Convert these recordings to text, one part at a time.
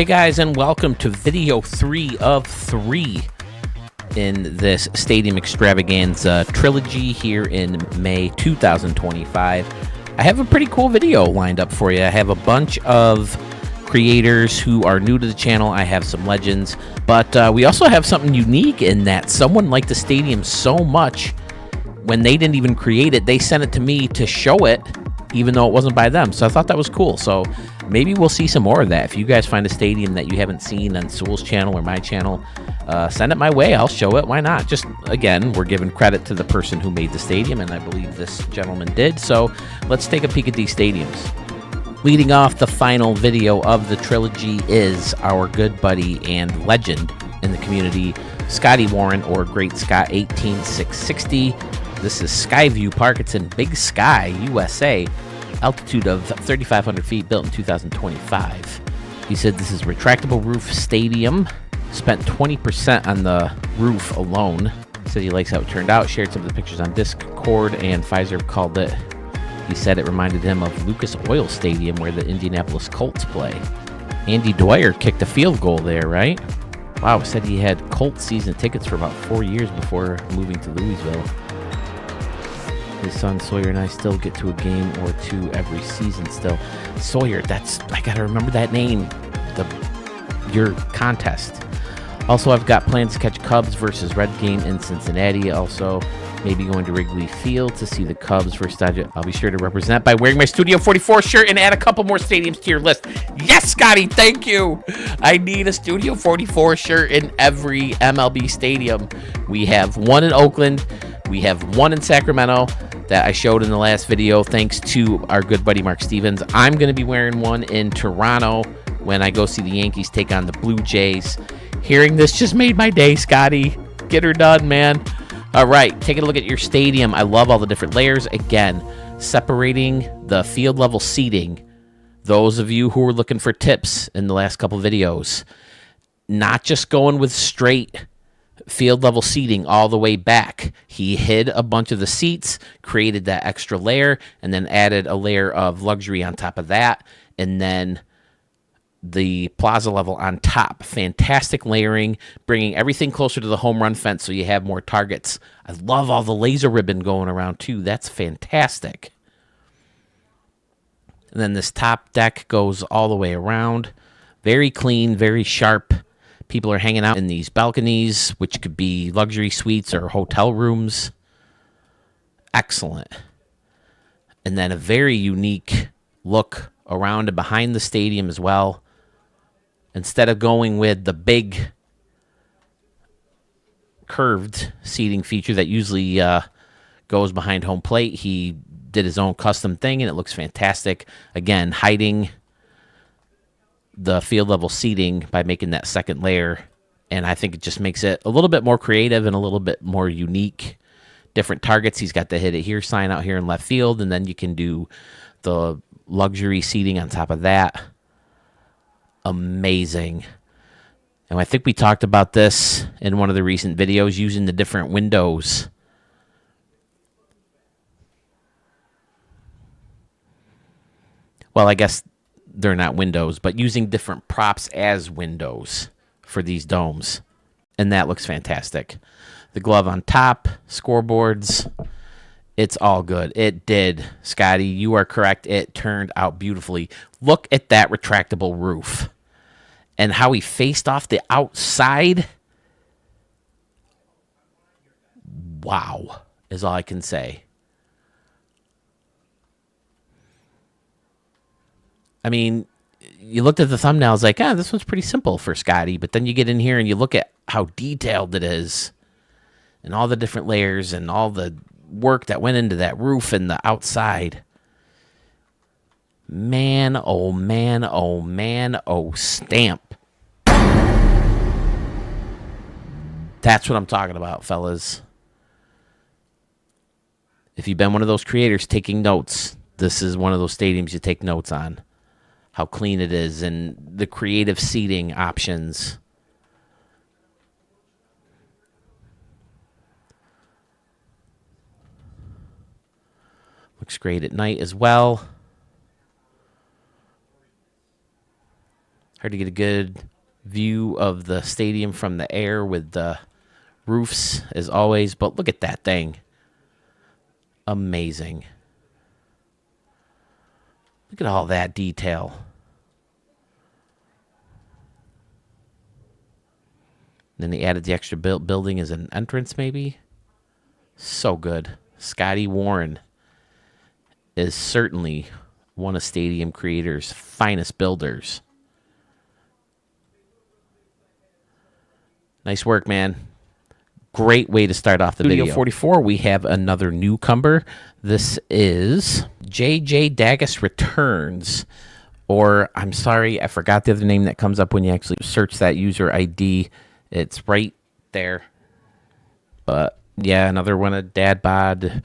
Hey guys, and welcome to video 3 of 3 in this Stadium Extravaganza trilogy here in May 2025. I have a pretty cool video lined up for you. I have a bunch of creators who are new to the channel. I have some legends, but we also have something unique in that someone liked the stadium so much when they didn't even create it, they sent it to me to show it, even though it wasn't by them. So I thought that was cool. So maybe we'll see some more of that. If you guys find a stadium that you haven't seen on Sewell's channel or my channel, send it my way. I'll show it. Why not? Just, again, we're giving credit to the person who made the stadium, and I believe this gentleman did. So let's take a peek at these stadiums. Leading off the final video of the trilogy is our good buddy and legend in the community, Scotty Warren, or Great Scott 18660. This is Skyview Park. It's in Big Sky, USA. Altitude of 3,500 feet, built in 2025. He said this is retractable roof stadium. Spent 20% on the roof alone. Said he likes how it turned out. Shared some of the pictures on Discord, and Pfizer called it. He said it reminded him of Lucas Oil Stadium, where the Indianapolis Colts play. Andy Dwyer kicked a field goal there, right? Wow, said he had Colts season tickets for about 4 years before moving to Louisville. His son Sawyer and I still get to a game or two every season still. Sawyer, I gotta remember that name. Your contest. Also, I've got plans to catch Cubs versus Red game in Cincinnati. Also, maybe going to Wrigley Field to see the Cubs versus Dodgers. I'll be sure to represent by wearing my Studio 44 shirt and add a couple more stadiums to your list. Yes, Scotty, thank you. I need a Studio 44 shirt in every MLB stadium. We have one in Oakland. We have one in Sacramento that I showed in the last video, thanks to our good buddy Mark Stevens. I'm going to be wearing one in Toronto when I go see the Yankees take on the Blue Jays. Hearing this just made my day, Scotty. Get her done, man. All right, taking a look at your stadium. I love all the different layers. Again, separating the field level seating. Those of you who were looking for tips in the last couple videos, not just going with straight field level seating all the way back. He hid a bunch of the seats, created that extra layer, and then added a layer of luxury on top of that, and then the plaza level on top. Fantastic layering, bringing everything closer to the home run fence so you have more targets. I love all the laser ribbon going around too. That's fantastic. And then this top deck goes all the way around. Very clean, very sharp. People are hanging out in these balconies, which could be luxury suites or hotel rooms. Excellent. And then a very unique look around and behind the stadium as well. Instead of going with the big curved seating feature that usually goes behind home plate, he did his own custom thing, and it looks fantastic. Again, hiding the field level seating by making that second layer, and I think it just makes it a little bit more creative and a little bit more unique. Different targets. He's got the hit it here sign out here in left field, and then you can do the luxury seating on top of that. Amazing. And I think we talked about this in one of the recent videos, using the different windows. Well, I guess they're not windows, but using different props as windows for these domes. And that looks fantastic. The glove on top, scoreboards, it's all good. It did, Scotty. You are correct. It turned out beautifully. Look at that retractable roof and how he faced off the outside. Wow, is all I can say. I mean, you looked at the thumbnails like, this one's pretty simple for Scotty. But then you get in here and you look at how detailed it is and all the different layers and all the work that went into that roof and the outside. Man, oh man, oh man, oh stamp. That's what I'm talking about, fellas. If you've been one of those creators taking notes, this is one of those stadiums you take notes on. How clean it is, and the creative seating options. Looks great at night as well. Hard to get a good view of the stadium from the air with the roofs, as always. But look at that thing. Amazing. Look at all that detail. Then they added the extra building as an entrance, maybe. So good. Scotty Warren is certainly one of Stadium Creator's finest builders. Nice work, man. Great way to start off the video. Studio 44, we have another newcomer. This is JJ Daggis Returns. Or, I'm sorry, I forgot the other name that comes up when you actually search that user ID. It's right there. But, yeah, another one of Dad Bod,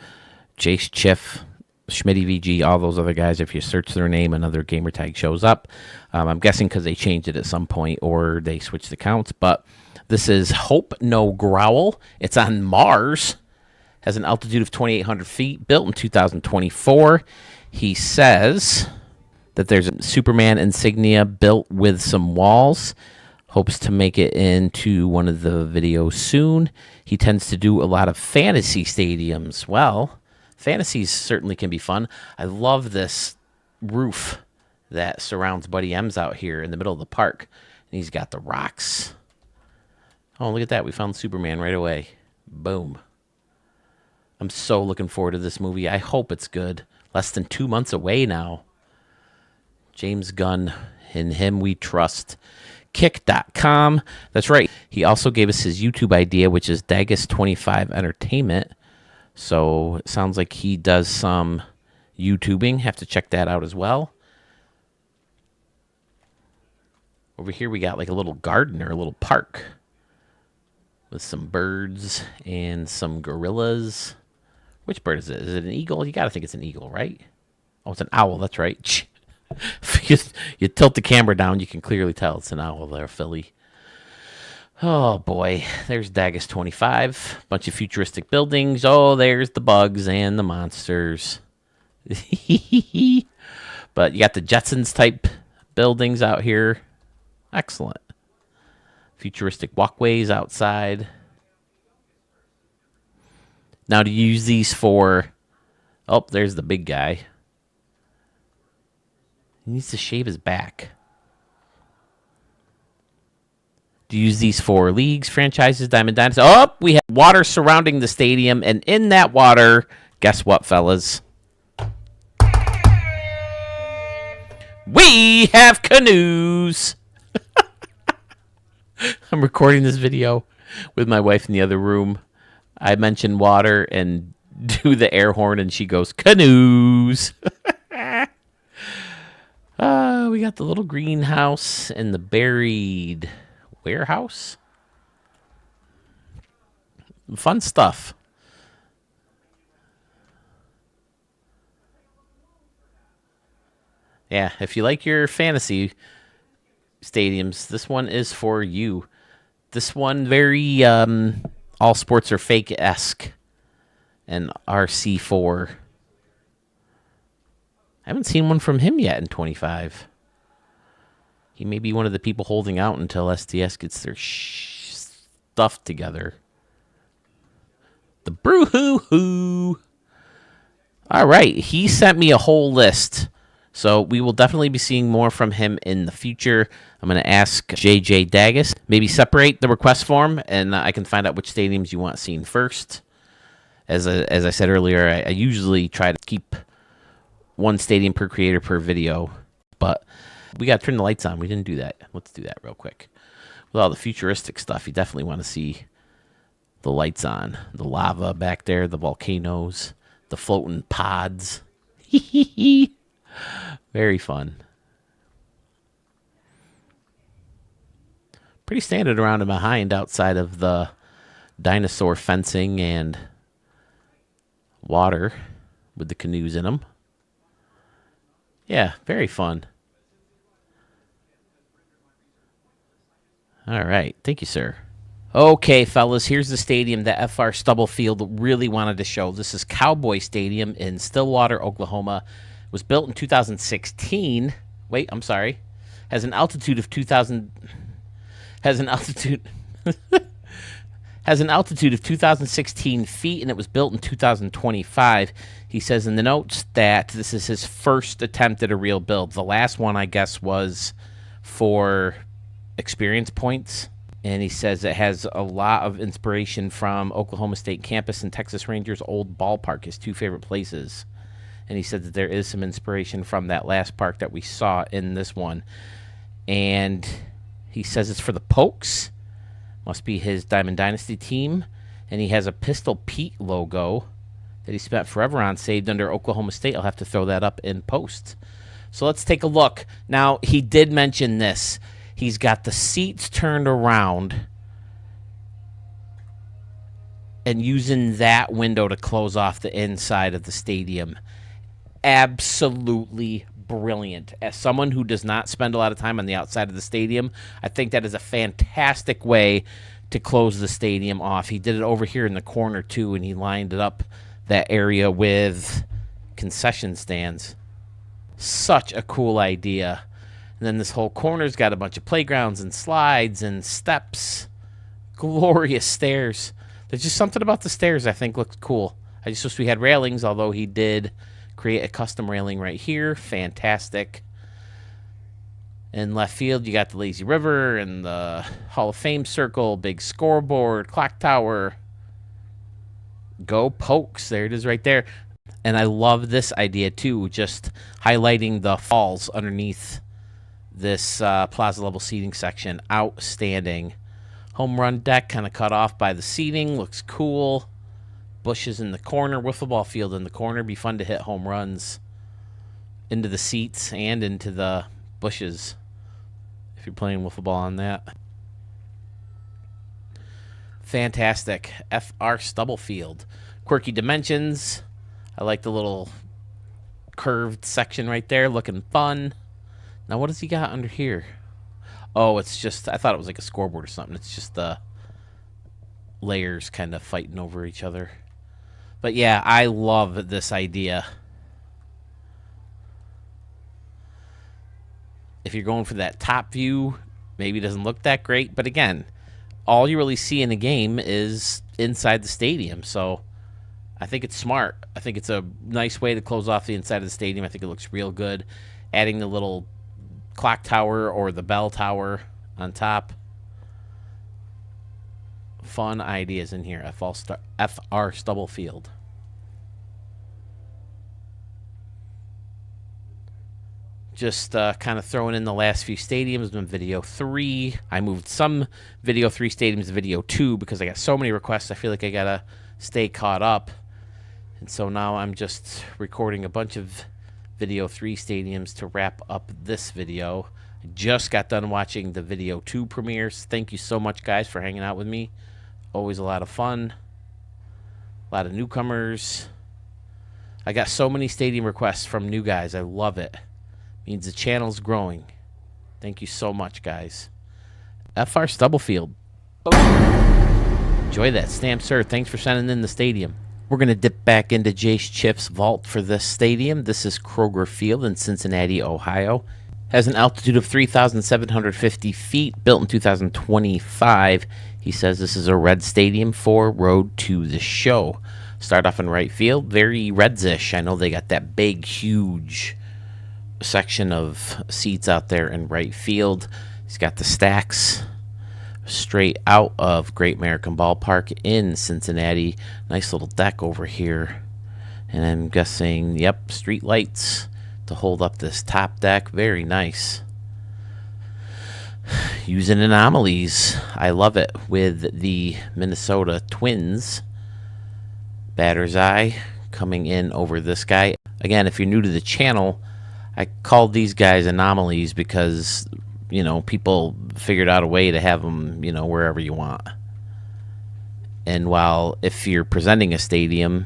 Jace Chiff, Schmitty VG, all those other guys. If you search their name, another gamer tag shows up. I'm guessing because they changed it at some point or they switched accounts. But this is Hope No Growl. It's on Mars. Has an altitude of 2,800 feet. Built in 2024. He says that there's a Superman insignia built with some walls. Hopes to make it into one of the videos soon. He tends to do a lot of fantasy stadiums. Well, fantasies certainly can be fun. I love this roof that surrounds Buddy M's out here in the middle of the park. And he's got the rocks. Oh, look at that. We found Superman right away. Boom. I'm so looking forward to this movie. I hope it's good. Less than 2 months away now. James Gunn. In him we trust. Kick.com. That's right. He also gave us his YouTube idea, which is Daggis25 Entertainment. So it sounds like he does some YouTubing. Have to check that out as well. Over here we got like a little garden or a little park with some birds and some gorillas. Which bird is it? Is it an eagle? You got to think it's an eagle, right? Oh, it's an owl. That's right. You tilt the camera down, you can clearly tell it's an owl there, Philly. Oh, boy. There's Daggis 25. Bunch of futuristic buildings. Oh, there's the bugs and the monsters. But you got the Jetsons type buildings out here. Excellent. Futuristic walkways outside. Now, to use these for... Oh, there's the big guy. He needs to shave his back. To use these for leagues, franchises, Diamond Dynasty. Oh, we have water surrounding the stadium. And in that water, guess what, fellas? We have canoes. I'm recording this video with my wife in the other room. I mentioned water and do the air horn, and she goes, canoes. We got the little greenhouse and the buried warehouse. Fun stuff. Yeah, if you like your fantasy stadiums, this one is for you. This one very all sports are fake-esque and RC4. I haven't seen one from him yet in 25. He may be one of the people holding out until STS gets their stuff together. The Broo-hoo-hoo. All right, he sent me a whole list. So we will definitely be seeing more from him in the future. I'm going to ask JJ Daggis. Maybe separate the request form, and I can find out which stadiums you want seen first. As I said earlier, I usually try to keep one stadium per creator per video. But we got to turn the lights on. We didn't do that. Let's do that real quick. With all the futuristic stuff, you definitely want to see the lights on. The lava back there, the volcanoes, the floating pods. Very fun. Pretty standard around and behind outside of the dinosaur fencing and water with the canoes in them. Yeah, very fun. All right. Thank you, sir. Okay, fellas, here's the stadium that FR Stubblefield really wanted to show. This is Cowboy Stadium in Stillwater, Oklahoma. It was built in 2016. Wait, I'm sorry. Has an altitude of 2,000. Has an altitude. Has an altitude of 2,016 feet, and it was built in 2025. He says in the notes that this is his first attempt at a real build. The last one, I guess, was for experience points. And he says it has a lot of inspiration from Oklahoma State campus and Texas Rangers' old ballpark, his two favorite places. And he said that there is some inspiration from that last park that we saw in this one. And he says it's for the Pokes. Must be his Diamond Dynasty team. And he has a Pistol Pete logo that he spent forever on, saved under Oklahoma State. I'll have to throw that up in post. So let's take a look. Now, he did mention this. He's got the seats turned around and using that window to close off the inside of the stadium. Absolutely brilliant. As someone who does not spend a lot of time on the outside of the stadium, I think that is a fantastic way to close the stadium off. He did it over here in the corner too, and he lined it up, that area, with concession stands. Such a cool idea. And then this whole corner's got a bunch of playgrounds and slides and steps. Glorious stairs. There's just something about the stairs I think looks cool. I just wish we had railings, although he did create a custom railing right here. Fantastic. In left field, you got the lazy river and the Hall of Fame circle, big scoreboard, clock tower. Go Pokes. There it is right there. And I love this idea too, just highlighting the falls underneath this plaza level seating section. Outstanding. Home run deck kind of cut off by the seating. Looks cool. Bushes in the corner, wiffle ball field in the corner. Be fun to hit home runs into the seats and into the bushes if you're playing wiffle ball on that. Fantastic. FR Stubblefield. Quirky dimensions. I like the little curved section right there. Looking fun. Now what does he got under here? Oh, it's just, I thought it was like a scoreboard or something. It's just the layers kind of fighting over each other. But yeah, I love this idea. If you're going for that top view, maybe it doesn't look that great. But again, all you really see in the game is inside the stadium. So I think it's smart. I think it's a nice way to close off the inside of the stadium. I think it looks real good. Adding the little clock tower or the bell tower on top. Fun ideas in here. FR Stubblefield. Just kind of throwing in the last few stadiums in Video 3. I moved some Video 3 stadiums to Video 2 because I got so many requests. I feel like I got to stay caught up. And so now I'm just recording a bunch of Video 3 stadiums to wrap up this video. I just got done watching the Video 2 premieres. Thank you so much, guys, for hanging out with me. Always a lot of fun. A lot of newcomers. I got so many stadium requests from new guys. I love it. Means the channel's growing. Thank you so much, guys. FR Stubblefield. Boom. Enjoy that stamp, sir. Thanks for sending in the stadium. We're going to dip back into Jace Chiff's vault for this stadium. This is Kroger Field in Cincinnati, Ohio. Has an altitude of 3,750 feet, built in 2025. He says this is a red stadium for Road to the Show. Start off in right field. Very Reds-ish. I know they got that big, huge section of seats out there in right field. He's got the stacks straight out of Great American Ballpark in Cincinnati. Nice little deck over here. And I'm guessing, yep, street lights to hold up this top deck. Very nice. Using anomalies. I love it with the Minnesota Twins. Batter's eye coming in over this guy. Again, if you're new to the channel, I called these guys anomalies because, you know, people figured out a way to have them, you know, wherever you want. And while if you're presenting a stadium,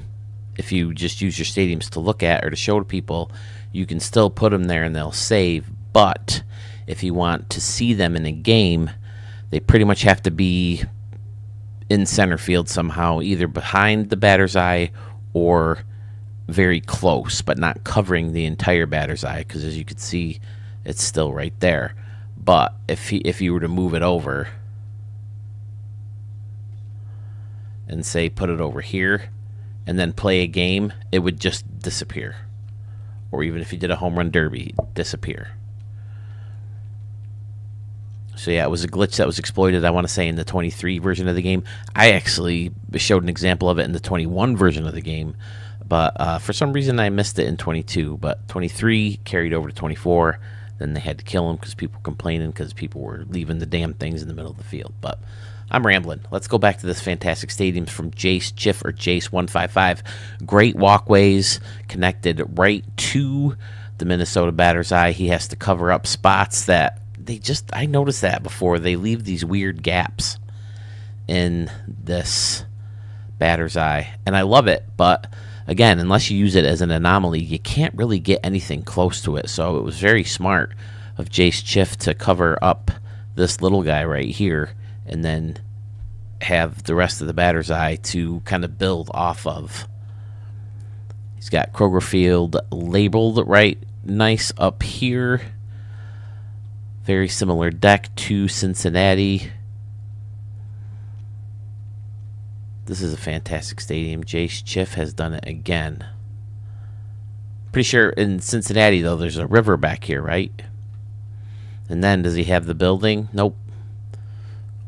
if you just use your stadiums to look at or to show to people, you can still put them there and they'll save. But if you want to see them in a game, they pretty much have to be in center field somehow, either behind the batter's eye or very close, but not covering the entire batter's eye, because as you can see, it's still right there. But if you were to move it over and say put it over here and then play a game, it would just disappear. Or even if you did a home run derby, disappear. So yeah, it was a glitch that was exploited, I want to say, in the 23 version of the game. I actually showed an example of it in the 21 version of the game, but for some reason I missed it in 22. But 23 carried over to 24. Then they had to kill him because people were complaining because people were leaving the damn things in the middle of the field. But I'm rambling. Let's go back to this fantastic stadium from Jace Chiff, or Jace155. Great walkways connected right to the Minnesota batter's eye. He has to cover up spots that I noticed that before. They leave these weird gaps in this batter's eye, and I love it. But again, unless you use it as an anomaly, you can't really get anything close to it. So it was very smart of Jace Chiff to cover up this little guy right here and then have the rest of the batter's eye to kind of build off of. He's got Kroger Field labeled right nice up here. Very similar deck to Cincinnati. This is a fantastic stadium. Jace Chiff has done it again. Pretty sure in Cincinnati, though, there's a river back here, right? And then, does he have the building? Nope.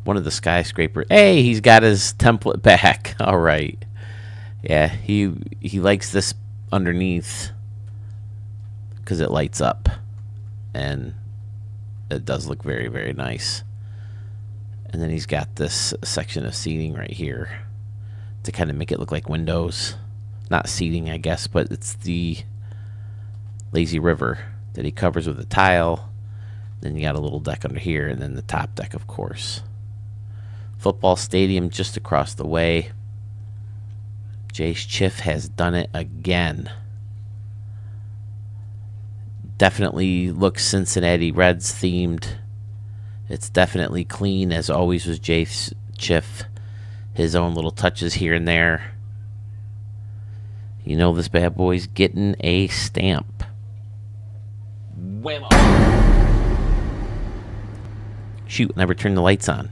One of the skyscrapers. Hey, he's got his template back. All right. Yeah, he likes this underneath because it lights up. And it does look very, very nice. And then he's got this section of seating right here to kind of make it look like windows. Not seating, I guess, but it's the lazy river that he covers with a tile. Then you got a little deck under here, and then the top deck, of course. Football stadium just across the way. Jace Chiff has done it again. Definitely looks Cincinnati Reds themed. It's definitely clean, as always with Jace Chiff. His own little touches here and there. You know this bad boy's getting a stamp. Shoot, never turned the lights on.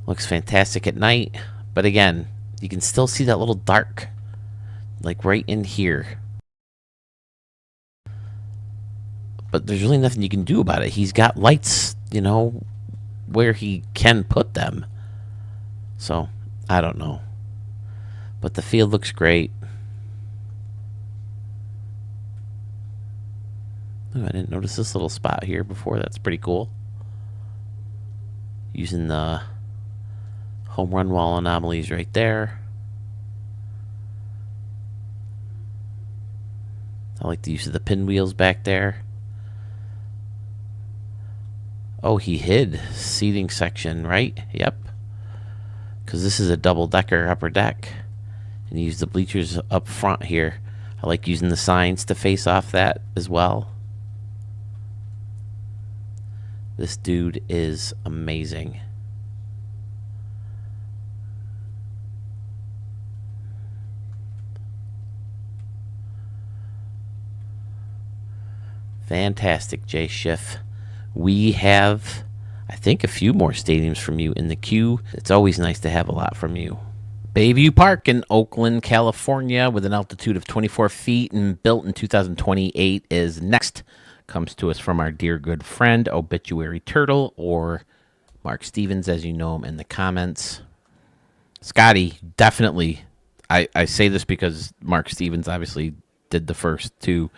Looks fantastic at night, but again, you can still see that little dark, like right in here. But there's really nothing you can do about it. He's got lights, you know, where he can put them. So, I don't know. But the field looks great. Ooh, I didn't notice this little spot here before. That's pretty cool. Using the home run wall anomalies right there. I like the use of the pinwheels back there. Oh, he hid seating section, right? Yep. Because this is a double-decker upper deck. And he used the bleachers up front here. I like using the signs to face off that as well. This dude is amazing. Fantastic, Jace Chiff. We have, I think, a few more stadiums from you in the queue. It's always nice to have a lot from you. Bayview Park in Oakland, California, with an altitude of 24 feet and built in 2028 is next. Comes to us from our dear good friend, Obituary Turtle, or Mark Stevens, as you know him in the comments. Scotty, definitely. I say this because Mark Stevens obviously did the first two.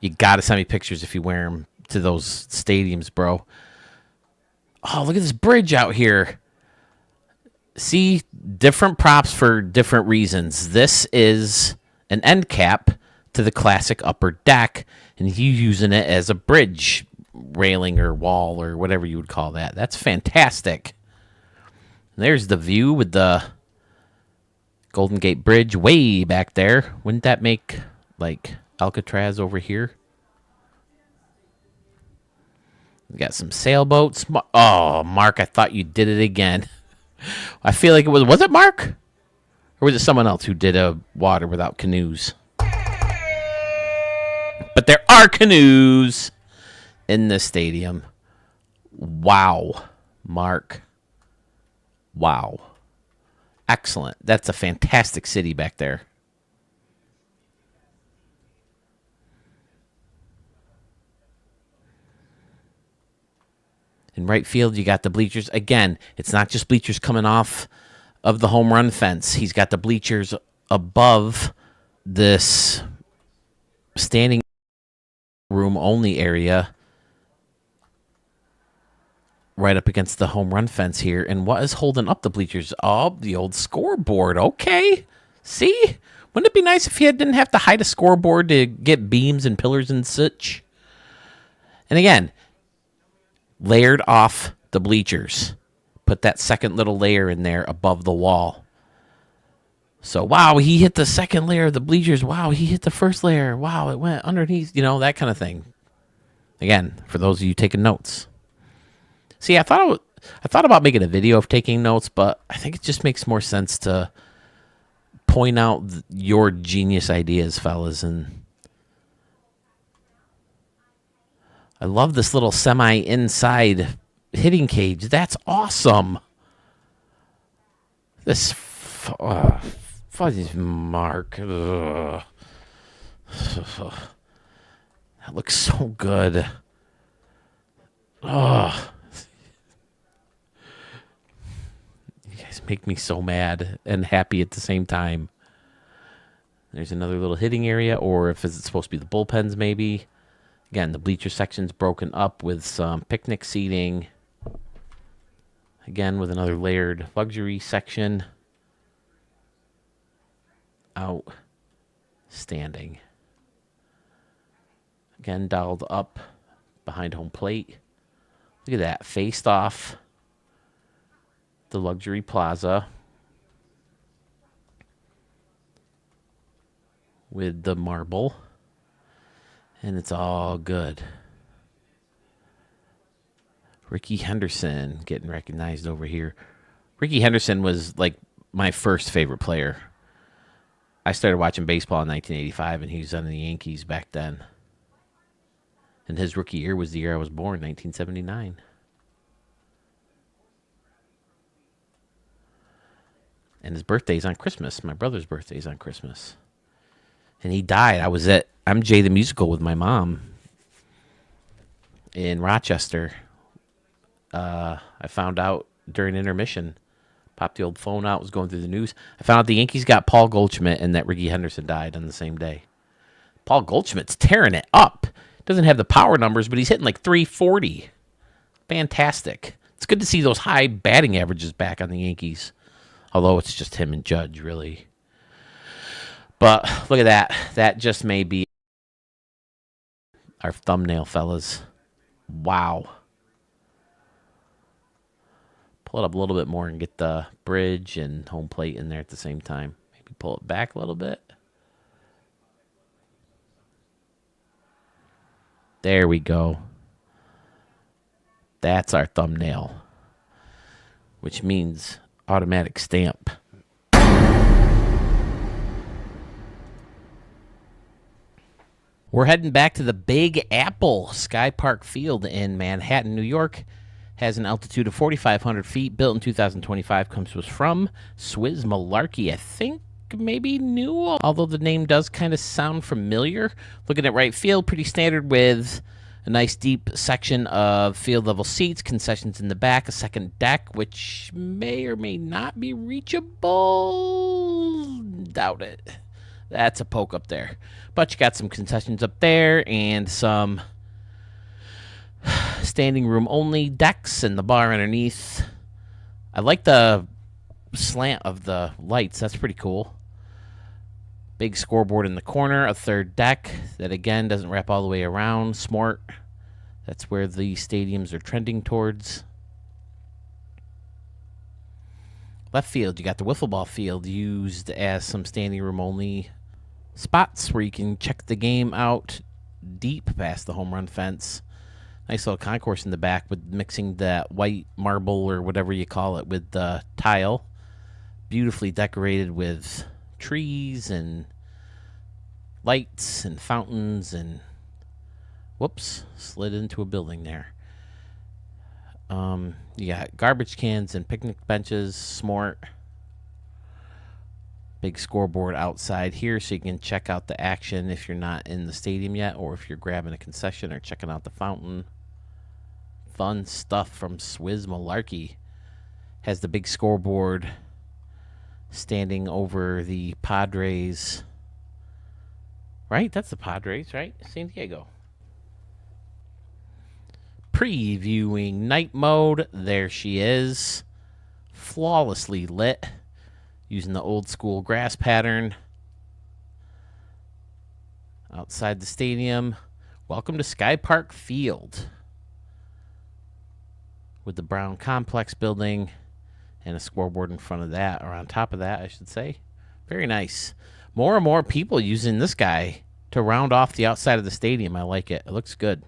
You got to send me pictures if you wear them to those stadiums, bro. Oh, look at this bridge out here. See, different props for different reasons. This is an end cap to the classic upper deck, and you using it as a bridge railing or wall or whatever you would call that. That's fantastic. And there's the view with the Golden Gate Bridge way back there. Wouldn't that make, like, Alcatraz over here? We got some sailboats. Oh, Mark, I thought you did it again. I feel like it was it Mark? Or was it someone else who did a water without canoes? But there are canoes in this stadium. Wow, Mark. Wow. Excellent. That's a fantastic city back there. In right field, you got the bleachers. Again, it's not just bleachers coming off of the home run fence. He's got the bleachers above this standing room only area right up against the home run fence here. And what is holding up the bleachers? Oh, the old scoreboard. Okay. See? Wouldn't it be nice if you didn't have to hide a scoreboard to get beams and pillars and such? And again, layered off the bleachers. Put that second little layer in there above the wall. So, wow, he hit the second layer of the bleachers. Wow, he hit the first layer. Wow, it went underneath, that kind of thing. Again, for those of you taking notes. See, I thought about making a video of taking notes, but I think it just makes more sense to point out your genius ideas, fellas. And I love this little semi-inside hitting cage. That's awesome. This fuzzy Mark. Ugh. That looks so good. Oh. You guys make me so mad and happy at the same time. There's another little hitting area, or if it's supposed to be the bullpens, maybe. Again, the bleacher section's broken up with some picnic seating. Again, with another layered luxury section. Outstanding. Again, dialed up behind home plate. Look at that. Faced off the luxury plaza with the marble. And it's all good. Ricky Henderson getting recognized over here. Ricky Henderson was like my first favorite player. I started watching baseball in 1985, and he was on the Yankees back then. And his rookie year was the year I was born, 1979. And his birthday's on Christmas. My brother's birthday's on Christmas. And he died. I was at MJ the Musical with my mom in Rochester. I found out during intermission. Popped the old phone out, was going through the news. I found out the Yankees got Paul Goldschmidt and that Ricky Henderson died on the same day. Paul Goldschmidt's tearing it up. Doesn't have the power numbers, but he's hitting like 340. Fantastic. It's good to see those high batting averages back on the Yankees. Although it's just him and Judge, really. But look at that. That just may be our thumbnail, fellas. Wow. Pull it up a little bit more and get the bridge and home plate in there at the same time. Maybe pull it back a little bit. There we go. That's our thumbnail, which means automatic stamp. We're heading back to the Big Apple. Sky Park Field in Manhattan, New York. Has an altitude of 4,500 feet. Built in 2025. Comes from Swizz Malarkey. I think maybe new, although the name does kind of sound familiar. Looking at right field, pretty standard with a nice deep section of field level seats, concessions in the back, a second deck, which may or may not be reachable. Doubt it. That's a poke up there. But you got some concessions up there and some standing room only decks and the bar underneath. I like the slant of the lights. That's pretty cool. Big scoreboard in the corner, a third deck that again doesn't wrap all the way around. Smart. That's where the stadiums are trending towards. Left field, you got the wiffle ball field used as some standing room only spots where you can check the game out deep past the home run fence. Nice little concourse in the back with mixing that white marble or whatever you call it with the tile. Beautifully decorated with trees and lights and fountains and Whoops, slid into a building there. You got garbage cans and picnic benches, smart. Big scoreboard outside here so you can check out the action if you're not in the stadium yet, or if you're grabbing a concession or checking out the fountain. Fun stuff from Swizz Malarkey. Has the big scoreboard standing over the Padres. Right? That's the Padres, right? San Diego. Previewing night mode. There she is. Flawlessly lit. Using the old school grass pattern. Outside the stadium. Welcome to Sky Park Field. With the Brown Complex building and a scoreboard in front of that, or on top of that, I should say. Very nice. More and more people using this guy to round off the outside of the stadium. I like it. It looks good.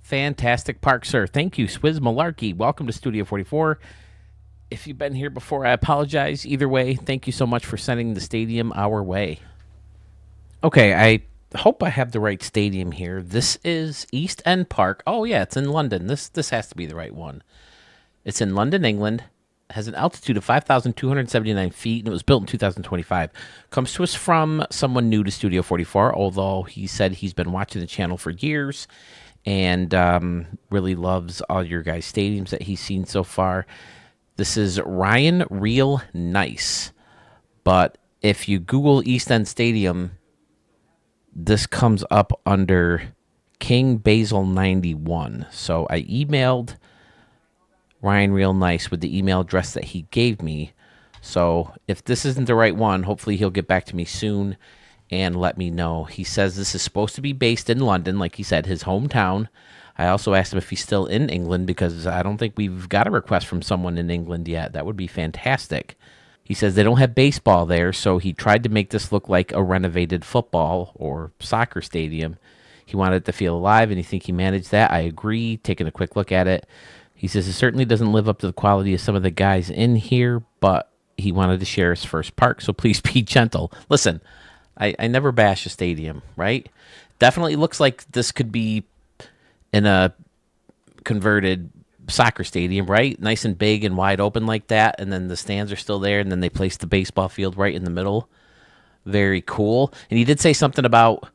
Fantastic park, sir. Thank you, Swizz Malarkey. Welcome to Studio 44. If you've been here before, I apologize. Either way, thank you so much for sending the stadium our way. Okay, I hope I have the right stadium here. This is East End Park. Oh, yeah, it's in London. This has to be the right one. It's in London, England. Has an altitude of 5,279 feet, and it was built in 2025. Comes to us from someone new to Studio 44, although he said he's been watching the channel for years and really loves all your guys' stadiums that he's seen so far. This is Ryan Real Nice. But if you Google East End Stadium, this comes up under King Basil 91. So I emailed Ryan Real Nice with the email address that he gave me. So if this isn't the right one, hopefully he'll get back to me soon and let me know. He says this is supposed to be based in London, like he said, his hometown. I also asked him if he's still in England because I don't think we've got a request from someone in England yet. That would be fantastic. He says they don't have baseball there, so he tried to make this look like a renovated football or soccer stadium. He wanted it to feel alive, and you think he managed that. I agree, taking a quick look at it. He says it certainly doesn't live up to the quality of some of the guys in here, but he wanted to share his first park, so please be gentle. Listen, I never bash a stadium, right? Definitely looks like this could be in a converted soccer stadium, right? Nice and big and wide open like that, and then the stands are still there, and then they placed the baseball field right in the middle. Very cool. And he did say something about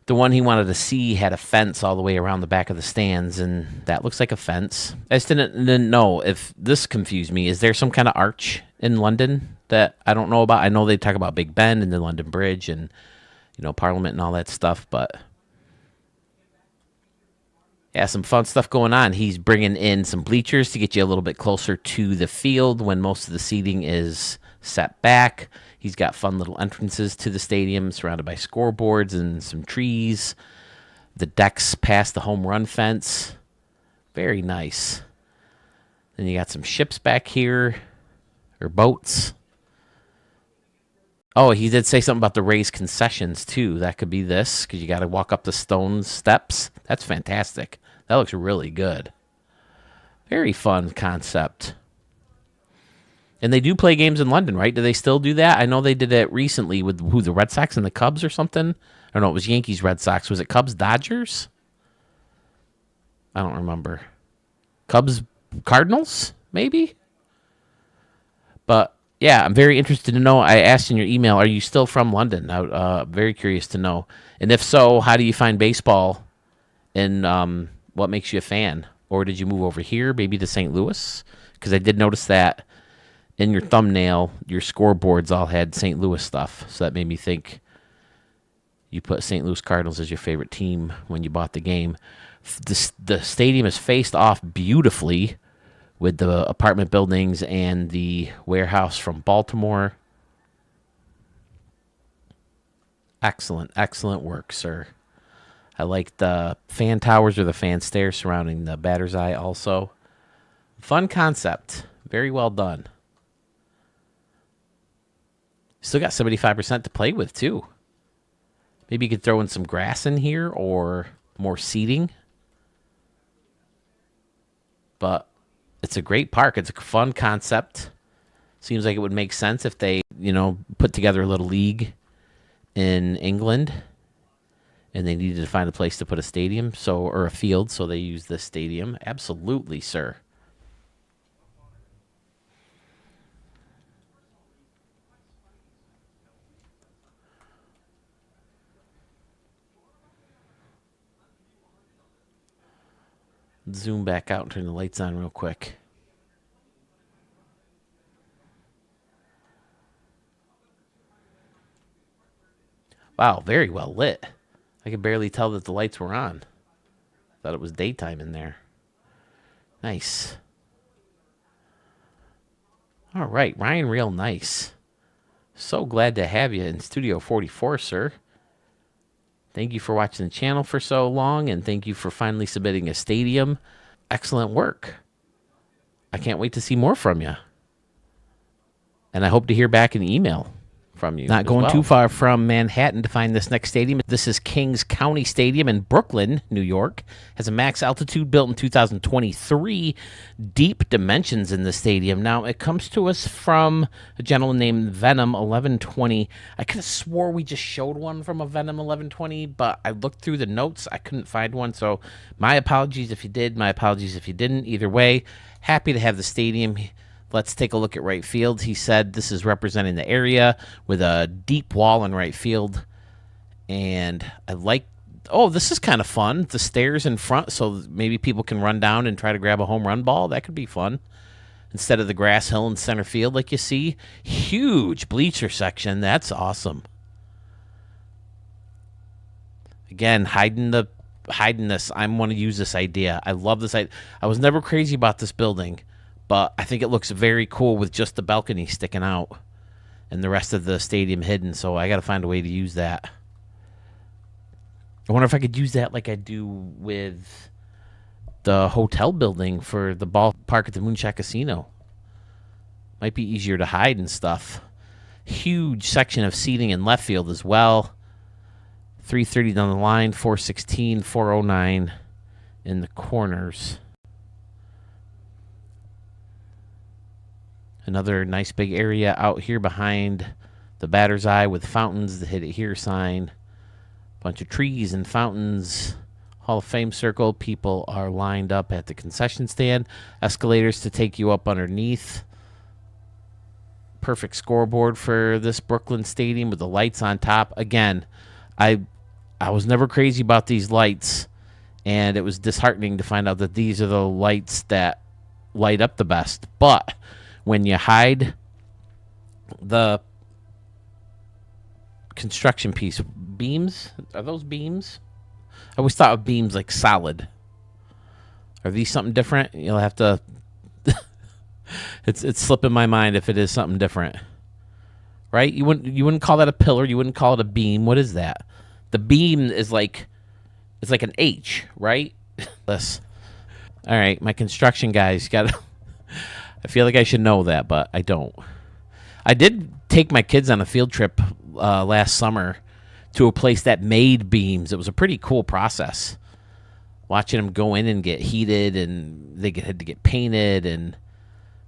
the one he wanted to see had a fence all the way around the back of the stands, and that looks like a fence. I just didn't know if this confused me. Is there some kind of arch in London that I don't know about? I know they talk about Big Ben and the London Bridge and, Parliament and all that stuff, but yeah, some fun stuff going on. He's bringing in some bleachers to get you a little bit closer to the field when most of the seating is set back. He's got fun little entrances to the stadium surrounded by scoreboards and some trees. The decks past the home run fence. Very nice. Then you got some ships back here, or boats. Oh, he did say something about the raised concessions, too. That could be this, because you got to walk up the stone steps. That's fantastic. That looks really good. Very fun concept. And they do play games in London, right? Do they still do that? I know they did it recently with the Red Sox and the Cubs or something. I don't know, it was Yankees, Red Sox. Was it Cubs, Dodgers? I don't remember. Cubs, Cardinals, maybe? But yeah, I'm very interested to know. I asked in your email, are you still from London? I'm very curious to know. And if so, how do you find baseball? And what makes you a fan? Or did you move over here, maybe to St. Louis? Because I did notice that in your thumbnail, your scoreboards all had St. Louis stuff. So that made me think you put St. Louis Cardinals as your favorite team when you bought the game. The stadium is faced off beautifully with the apartment buildings and the warehouse from Baltimore. Excellent, excellent work, sir. I like the fan towers or the fan stairs surrounding the batter's eye also. Fun concept. Very well done. Still got 75% to play with, too. Maybe you could throw in some grass in here or more seating. But It's a great park. It's a fun concept. Seems like it would make sense if they, put together a little league in England and they needed to find a place to put a stadium, or a field, so they use this stadium. Absolutely, sir. Zoom back out and turn the lights on real quick. Wow, very well lit. I could barely tell that the lights were on. Thought it was daytime in there. Nice. All right, Ryan, real nice. So glad to have you in Studio 44, sir. Thank you for watching the channel for so long, and thank you for finally submitting a stadium. Excellent work. I can't wait to see more from you. And I hope to hear back an email from you. Not going too far from Manhattan to find this next stadium. This is Kings County Stadium in Brooklyn, New York. Has a max altitude built in 2023. Deep dimensions in the stadium. Now, it comes to us from a gentleman named Venom 1120. I could have swore we just showed one from a Venom 1120, but I looked through the notes. I couldn't find one, so my apologies if you did. My apologies if you didn't. Either way, happy to have the stadium. Let's take a look at right field. He said this is representing the area with a deep wall in right field. And I like, this is kind of fun. The stairs in front, so maybe people can run down and try to grab a home run ball. That could be fun. Instead of the grass hill in center field like you see. Huge bleacher section. That's awesome. Again, hiding this. I want to use this idea. I love this idea. I was never crazy about this building, but I think it looks very cool with just the balcony sticking out and the rest of the stadium hidden, so I got to find a way to use that. I wonder if I could use that like I do with the hotel building for the ballpark at the Moonshot Casino. Might be easier to hide and stuff. Huge section of seating in left field as well. 330 down the line, 416, 409 in the corners. Another nice big area out here behind the batter's eye with fountains, the hit it here sign. Bunch of trees and fountains. Hall of Fame circle. People are lined up at the concession stand. Escalators to take you up underneath. Perfect scoreboard for this Brooklyn stadium with the lights on top. Again, I was never crazy about these lights, and it was disheartening to find out that these are the lights that light up the best. But when you hide the construction piece, beams, are those beams? I always thought of beams like solid. Are these something different? You'll have to it's slipping my mind if it is something different. Right? You wouldn't call that a pillar, you wouldn't call it a beam. What is that? The beam is like, it's like an H, right? This. All right, my construction guys got I feel like I should know that, but I don't. I did take my kids on a field trip last summer to a place that made beams. It was a pretty cool process. Watching them go in and get heated, and they had to get painted, and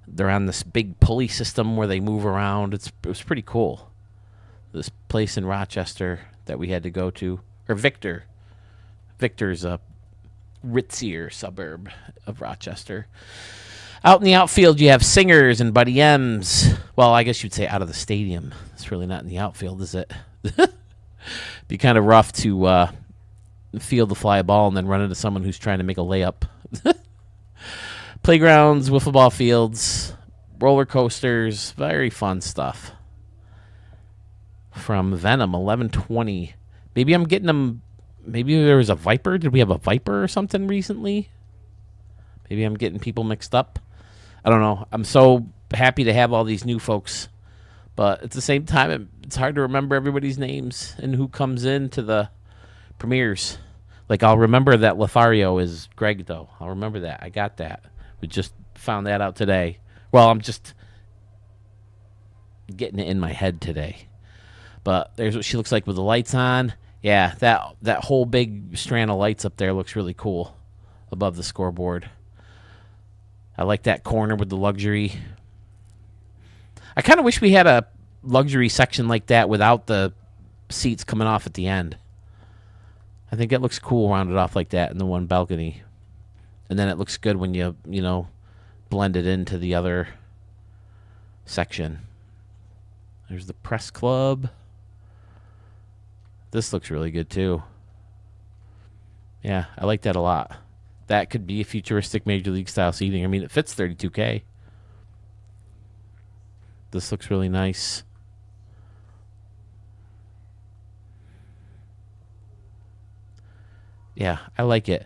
they're on this big pulley system where they move around. It was pretty cool. This place in Rochester that we had to go to, or Victor. Victor's a ritzier suburb of Rochester. Out in the outfield, you have Singers and Buddy M's. Well, I guess you'd say out of the stadium. It's really not in the outfield, is it? Be kind of rough to field the fly ball and then run into someone who's trying to make a layup. Playgrounds, wiffle ball fields, roller coasters, very fun stuff. From Venom 1120. Maybe I'm getting them. Maybe there was a Viper. Did we have a Viper or something recently? Maybe I'm getting people mixed up. I don't know. I'm so happy to have all these new folks, but at the same time, it's hard to remember everybody's names and who comes into the premieres. Like, I'll remember that Lothario is Greg, though. I'll remember that. I got that. We just found that out today. Well, I'm just getting it in my head today. But there's what she looks like with the lights on. Yeah, that whole big strand of lights up there looks really cool above the scoreboard. I like that corner with the luxury. I kind of wish we had a luxury section like that without the seats coming off at the end. I think it looks cool rounded off like that in the one balcony. And then it looks good when you blend it into the other section. There's the press club. This looks really good too. Yeah, I like that a lot. That could be a futuristic Major League style seating. I mean, it fits 32K. This looks really nice. Yeah, I like it.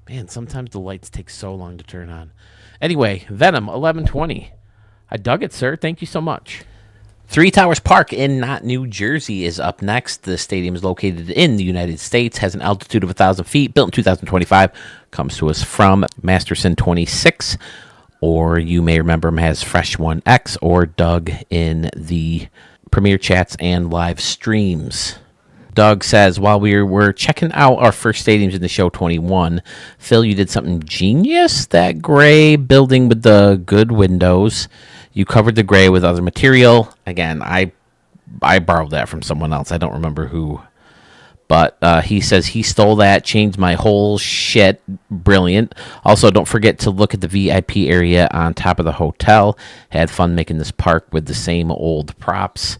Man, sometimes the lights take so long to turn on. Anyway, Venom 1120. I dug it, sir. Thank you so much. Three Towers Park in Knott, New Jersey is up next. The stadium is located in the United States, has an altitude of 1,000 feet, built in 2025. Comes to us from Masterson 26, or you may remember him as Fresh 1X or Doug in the Premier Chats and live streams. Doug says, while we were checking out our first stadiums in the show 21, Phil, you did something genius. That gray building with the good windows, you covered the gray with other material. Again, I borrowed that from someone else. I don't remember who. But he says he stole that, changed my whole shit. Brilliant. Also, don't forget to look at the VIP area on top of the hotel. Had fun making this park with the same old props.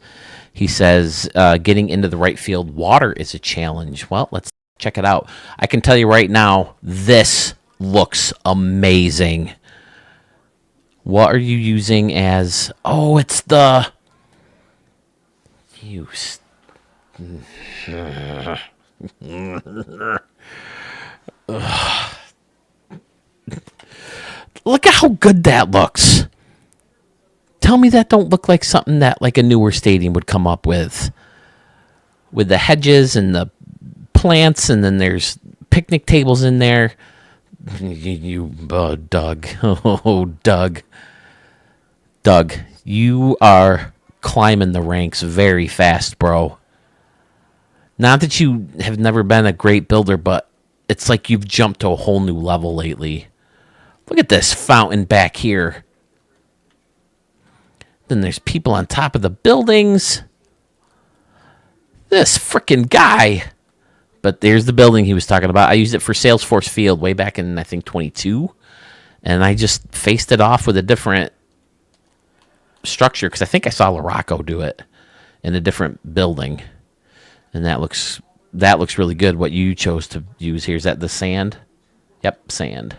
He says getting into the right field water is a challenge. Well, let's check it out. I can tell you right now, this looks amazing. What are you using as... Oh, it's the... Look at how good that looks. Tell me that don't look like something that like a newer stadium would come up with the hedges and the plants, and then there's picnic tables in there. Doug. Oh, Doug. Doug, you are climbing the ranks very fast, bro. Not that you have never been a great builder, but it's like you've jumped to a whole new level lately. Look at this fountain back here. Then there's people on top of the buildings. This freaking guy. But there's the building he was talking about. I used it for Salesforce Field way back in, I think, 22. And I just faced it off with a different structure because I think I saw LaRocco do it in a different building. And that looks really good. What you chose to use here, is that the sand? Yep, sand.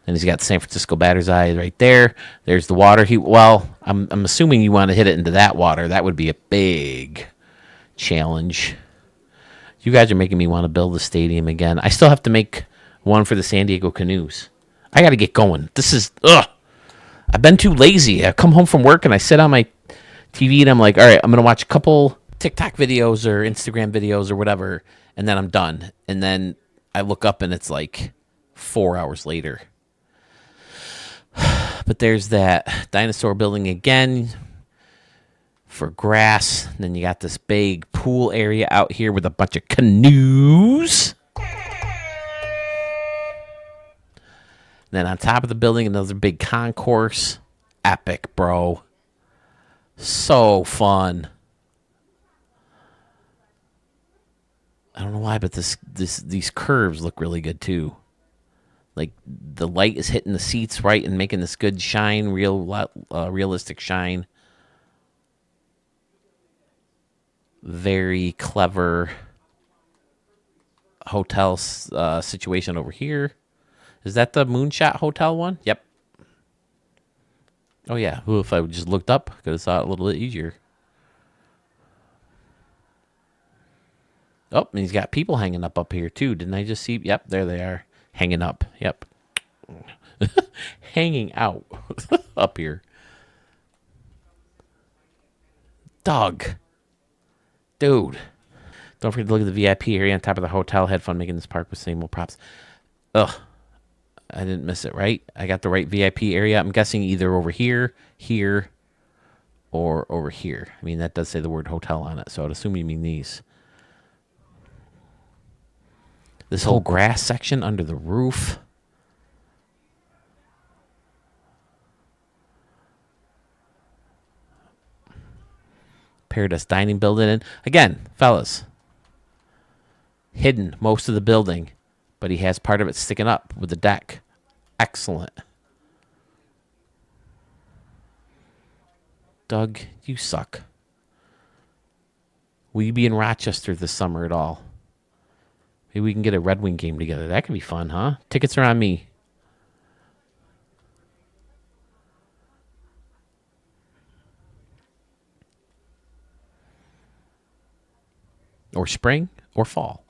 Then he's got the San Francisco Batter's Eye right there. There's the water. I'm assuming you want to hit it into that water. That would be a big challenge. You guys are making me want to build the stadium again. I still have to make one for the San Diego Canoes. I got to get going. I've been too lazy. I come home from work and I sit on my TV and I'm like, all right, I'm going to watch a couple TikTok videos or Instagram videos or whatever, and then I'm done. And then I look up and it's like 4 hours later. But there's that dinosaur building again for grass. And then you got this big pool area out here with a bunch of canoes. And then on top of the building, another big concourse. Epic, bro. So fun. I don't know why, but these curves look really good too. Like the light is hitting the seats right and making this good shine, realistic shine. Very clever hotel situation over here. Is that the Moonshot Hotel one? Yep. Oh yeah. Ooh, if I just looked up, could have saw it a little bit easier. Oh, and he's got people hanging up here too. Didn't I just see? Yep, there they are. Hanging up. Yep. Hanging out up here. Doug. Dude. Don't forget to look at the VIP area on top of the hotel. Had fun making this park with same old props. Ugh. I didn't miss it, right? I got the right VIP area. I'm guessing either over here, or over here? I mean, that does say the word hotel on it, so I'd assume you mean these. This whole grass section under the roof. Paradise Dining building. And again, fellas, hidden most of the building, but he has part of it sticking up with the deck. Excellent. Doug, you suck. Will you be in Rochester this summer at all? Maybe we can get a Red Wing game together. That could be fun, huh? Tickets are on me. Or spring or fall.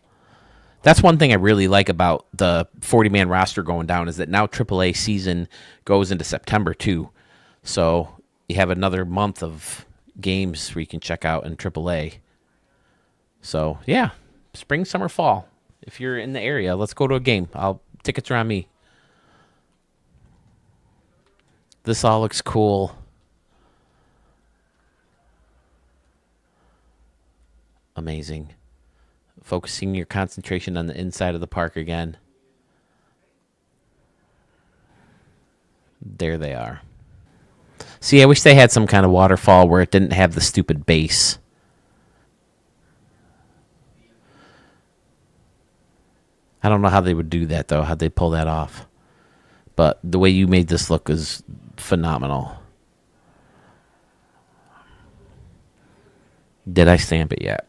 That's one thing I really like about the 40-man roster going down is that now AAA season goes into September too. So you have another month of games where you can check out in AAA. So yeah, spring, summer, fall. If you're in the area, let's go to a game. Tickets are on me. This all looks cool. Amazing. Focusing your concentration on the inside of the park again. There they are. See, I wish they had some kind of waterfall where it didn't have the stupid base. I don't know how they would do that, though. How'd they pull that off? But the way you made this look is phenomenal. Did I stamp it yet?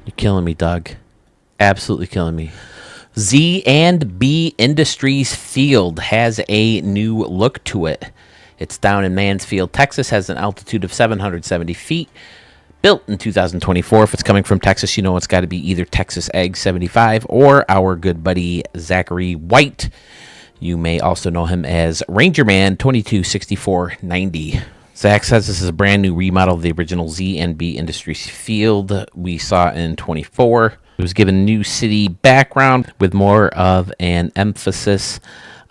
You're killing me, Doug. Absolutely killing me. Z&B Industries Field has a new look to it. It's down in Mansfield, Texas, has an altitude of 770 feet. Built in 2024. If it's coming from Texas, you know it's got to be either Texas Egg 75 or our good buddy Zachary White. You may also know him as Ranger Man 226490. Zach says this is a brand new remodel of the original Z&B Industries Field we saw in 24. It was given new city background with more of an emphasis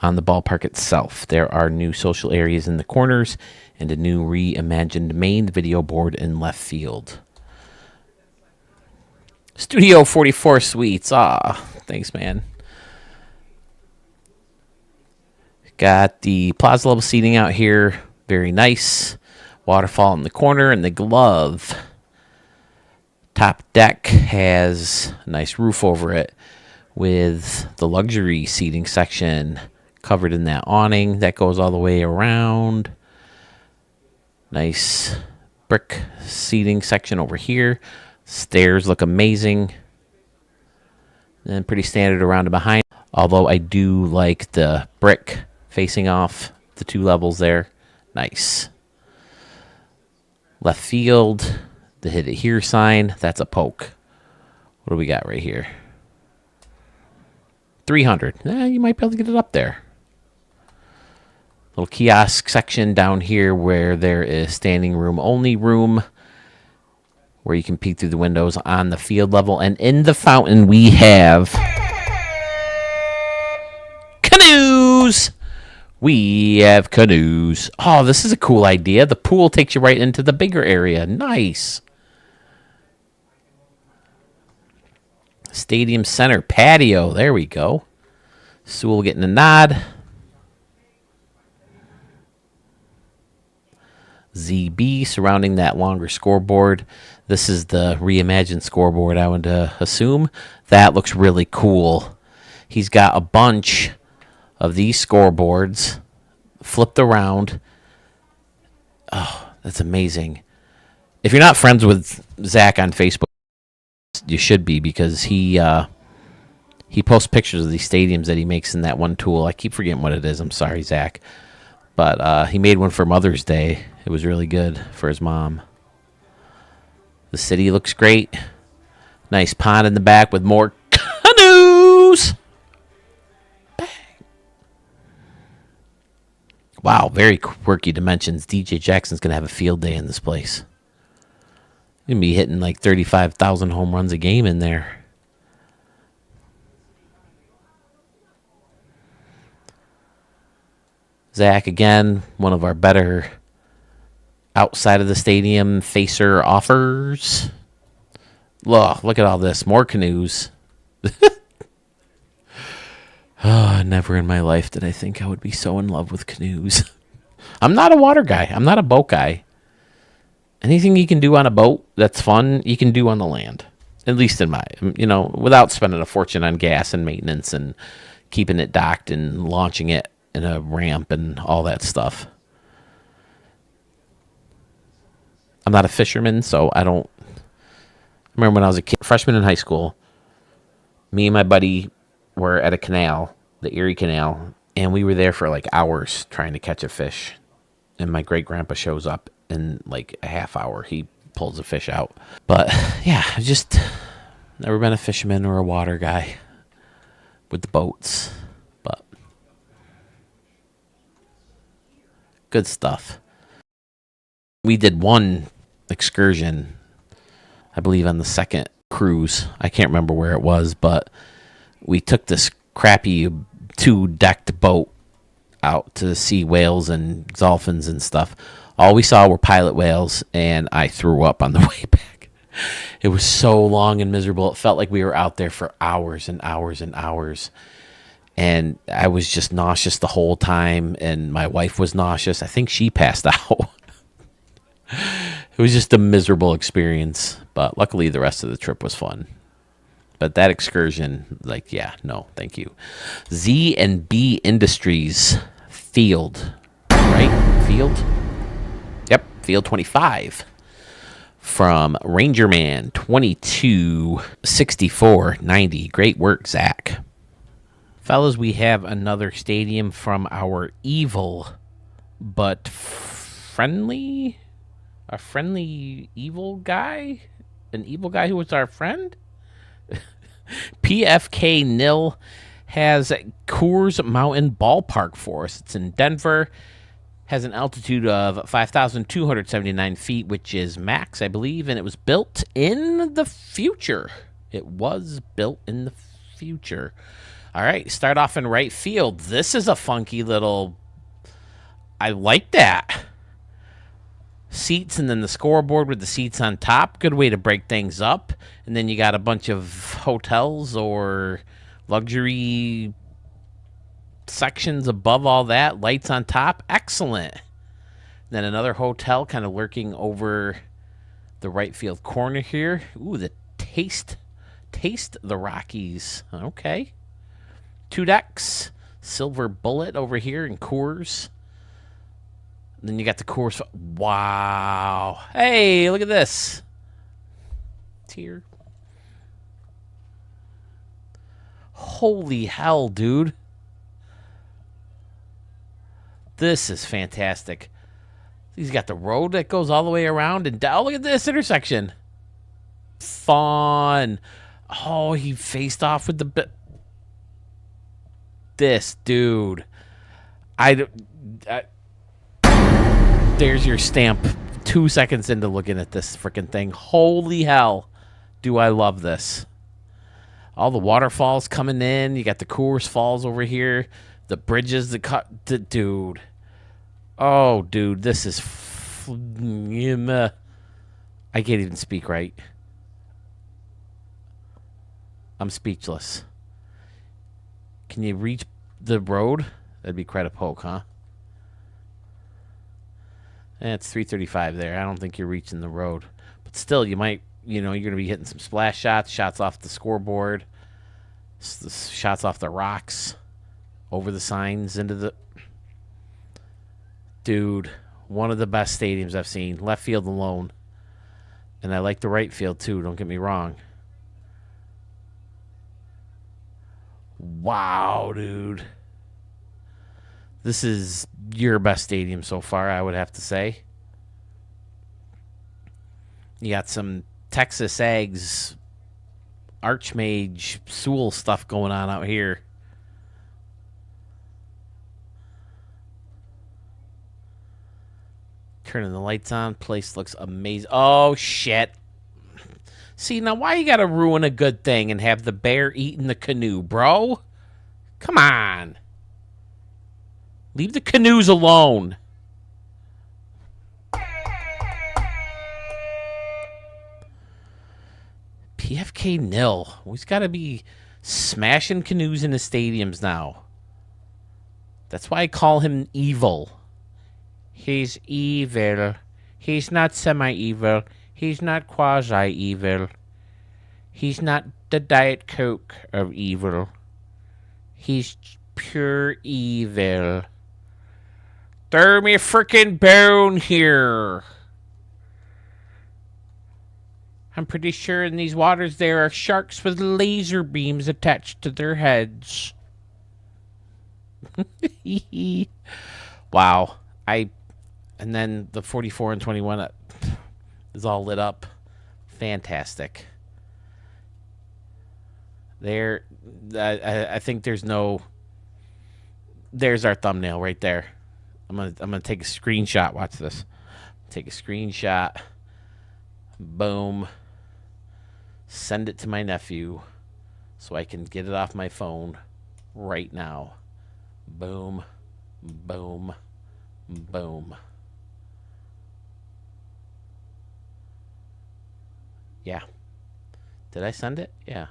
on the ballpark itself. There are new social areas in the corners and a new reimagined main video board in left field. Studio 44 Suites. Thanks, man. Got the plaza level seating out here. Very nice. Waterfall in the corner and the glove. Top deck has a nice roof over it with the luxury seating section covered in that awning that goes all the way around. Nice brick seating section over here. Stairs look amazing. And pretty standard around and behind. Although I do like the brick facing off the two levels there. Nice. Left field. The hit it here sign. That's a poke. What do we got right here? 300. You might be able to get it up there. Little kiosk section down here where there is standing room only room where you can peek through the windows on the field level. And in the fountain we have canoes. We have canoes. Oh, this is a cool idea. The pool takes you right into the bigger area. Nice. Stadium Center patio. There we go. Sewell getting a nod. ZB surrounding that longer scoreboard. This is the reimagined scoreboard, I would assume. That looks really cool. He's got a bunch of these scoreboards flipped around. Oh, that's amazing. If you're not friends with Zach on Facebook, you should be, because he posts pictures of these stadiums that he makes in that one tool. I keep forgetting what it is. I'm sorry, Zach. But he made one for Mother's Day. It was really good for his mom. The city looks great. Nice pond in the back with more canoes. Bang. Wow, very quirky dimensions. DJ Jackson's going to have a field day in this place. He's going to be hitting like 35,000 home runs a game in there. Zach, again, one of our better outside of the stadium facer offers. Look at all this. More canoes. Never in my life did I think I would be so in love with canoes. I'm not a water guy. I'm not a boat guy. Anything you can do on a boat that's fun, you can do on the land. At least in my, without spending a fortune on gas and maintenance and keeping it docked and launching it in a ramp and all that stuff. I'm not a fisherman, so I don't. I remember when I was a freshman in high school, me and my buddy were at a canal, the Erie Canal, and we were there for like hours trying to catch a fish. And my great grandpa shows up in like a half hour. He pulls a fish out. But yeah, I've just never been a fisherman or a water guy with the boats. But good stuff. We did one excursion, I believe, on the second cruise. I can't remember where it was, but we took this crappy 2-decked boat out to see whales and dolphins and stuff. All we saw were pilot whales, and I threw up on the way back. It was so long and miserable. It felt like we were out there for hours and hours and hours. And I was just nauseous the whole time, and my wife was nauseous. I think she passed out. It was just a miserable experience, but luckily the rest of the trip was fun. But that excursion, no, thank you. Z&B Industries Field, right? Field? Yep, Field 25. From Rangerman 226490. Great work, Zach. Fellas, we have another stadium from our evil but friendly... A friendly evil guy? An evil guy who was our friend? PFK Nil has Coors Mountain Ballpark for us. It's in Denver. Has an altitude of 5,279 feet, which is max, I believe. And it was built in the future. It was built in the future. All right, start off in right field. This is a funky little... I like that. Seats and then the scoreboard with the seats on top. Good way to break things up. And then you got a bunch of hotels or luxury sections above all that. Lights on top. Excellent. Then another hotel kind of lurking over the right field corner here. Ooh, the Taste the Rockies. Okay. 2 decks. Silver Bullet over here in Coors. Then you got the Coors. Wow. Hey, look at this. Tier. Holy hell, dude. This is fantastic. He's got the road that goes all the way around and down. Look at this intersection. Fun. Oh, he faced off with the... This, dude. There's your stamp 2 seconds into looking at this freaking thing. Holy hell. Do I love this. All the waterfalls coming in. You got the Coors Falls over here. The bridges that cut. Dude. Oh, dude. This is... I can't even speak right. I'm speechless. Can you reach the road? That'd be quite a poke, huh? It's 335 there. I don't think you're reaching the road. But still, you might, you're going to be hitting some splash shots, shots off the scoreboard, shots off the rocks, over the signs, into the... Dude, one of the best stadiums I've seen. Left field alone. And I like the right field, too. Don't get me wrong. Wow, dude. This is your best stadium so far, I would have to say. You got some Texas Ags, Archmage, Sewell stuff going on out here. Turning the lights on. Place looks amazing. Oh, shit. See, now why you got to ruin a good thing and have the bear eating the canoe, bro? Come on. Leave the canoes alone. PFK nil. We've got to be smashing canoes in the stadiums now. That's why I call him evil. He's evil. He's not semi-evil. He's not quasi-evil. He's not the Diet Coke of evil. He's pure evil. Throw me a frickin' bone here. I'm pretty sure in these waters there are sharks with laser beams attached to their heads. Wow. And then the 44 and 21 is all lit up. Fantastic. There, I think there's our thumbnail right there. I'm gonna take a screenshot. Watch this. Take a screenshot. Boom. Send it to my nephew so I can get it off my phone right now. Boom. Boom. Boom. Yeah. Did I send it? Yeah.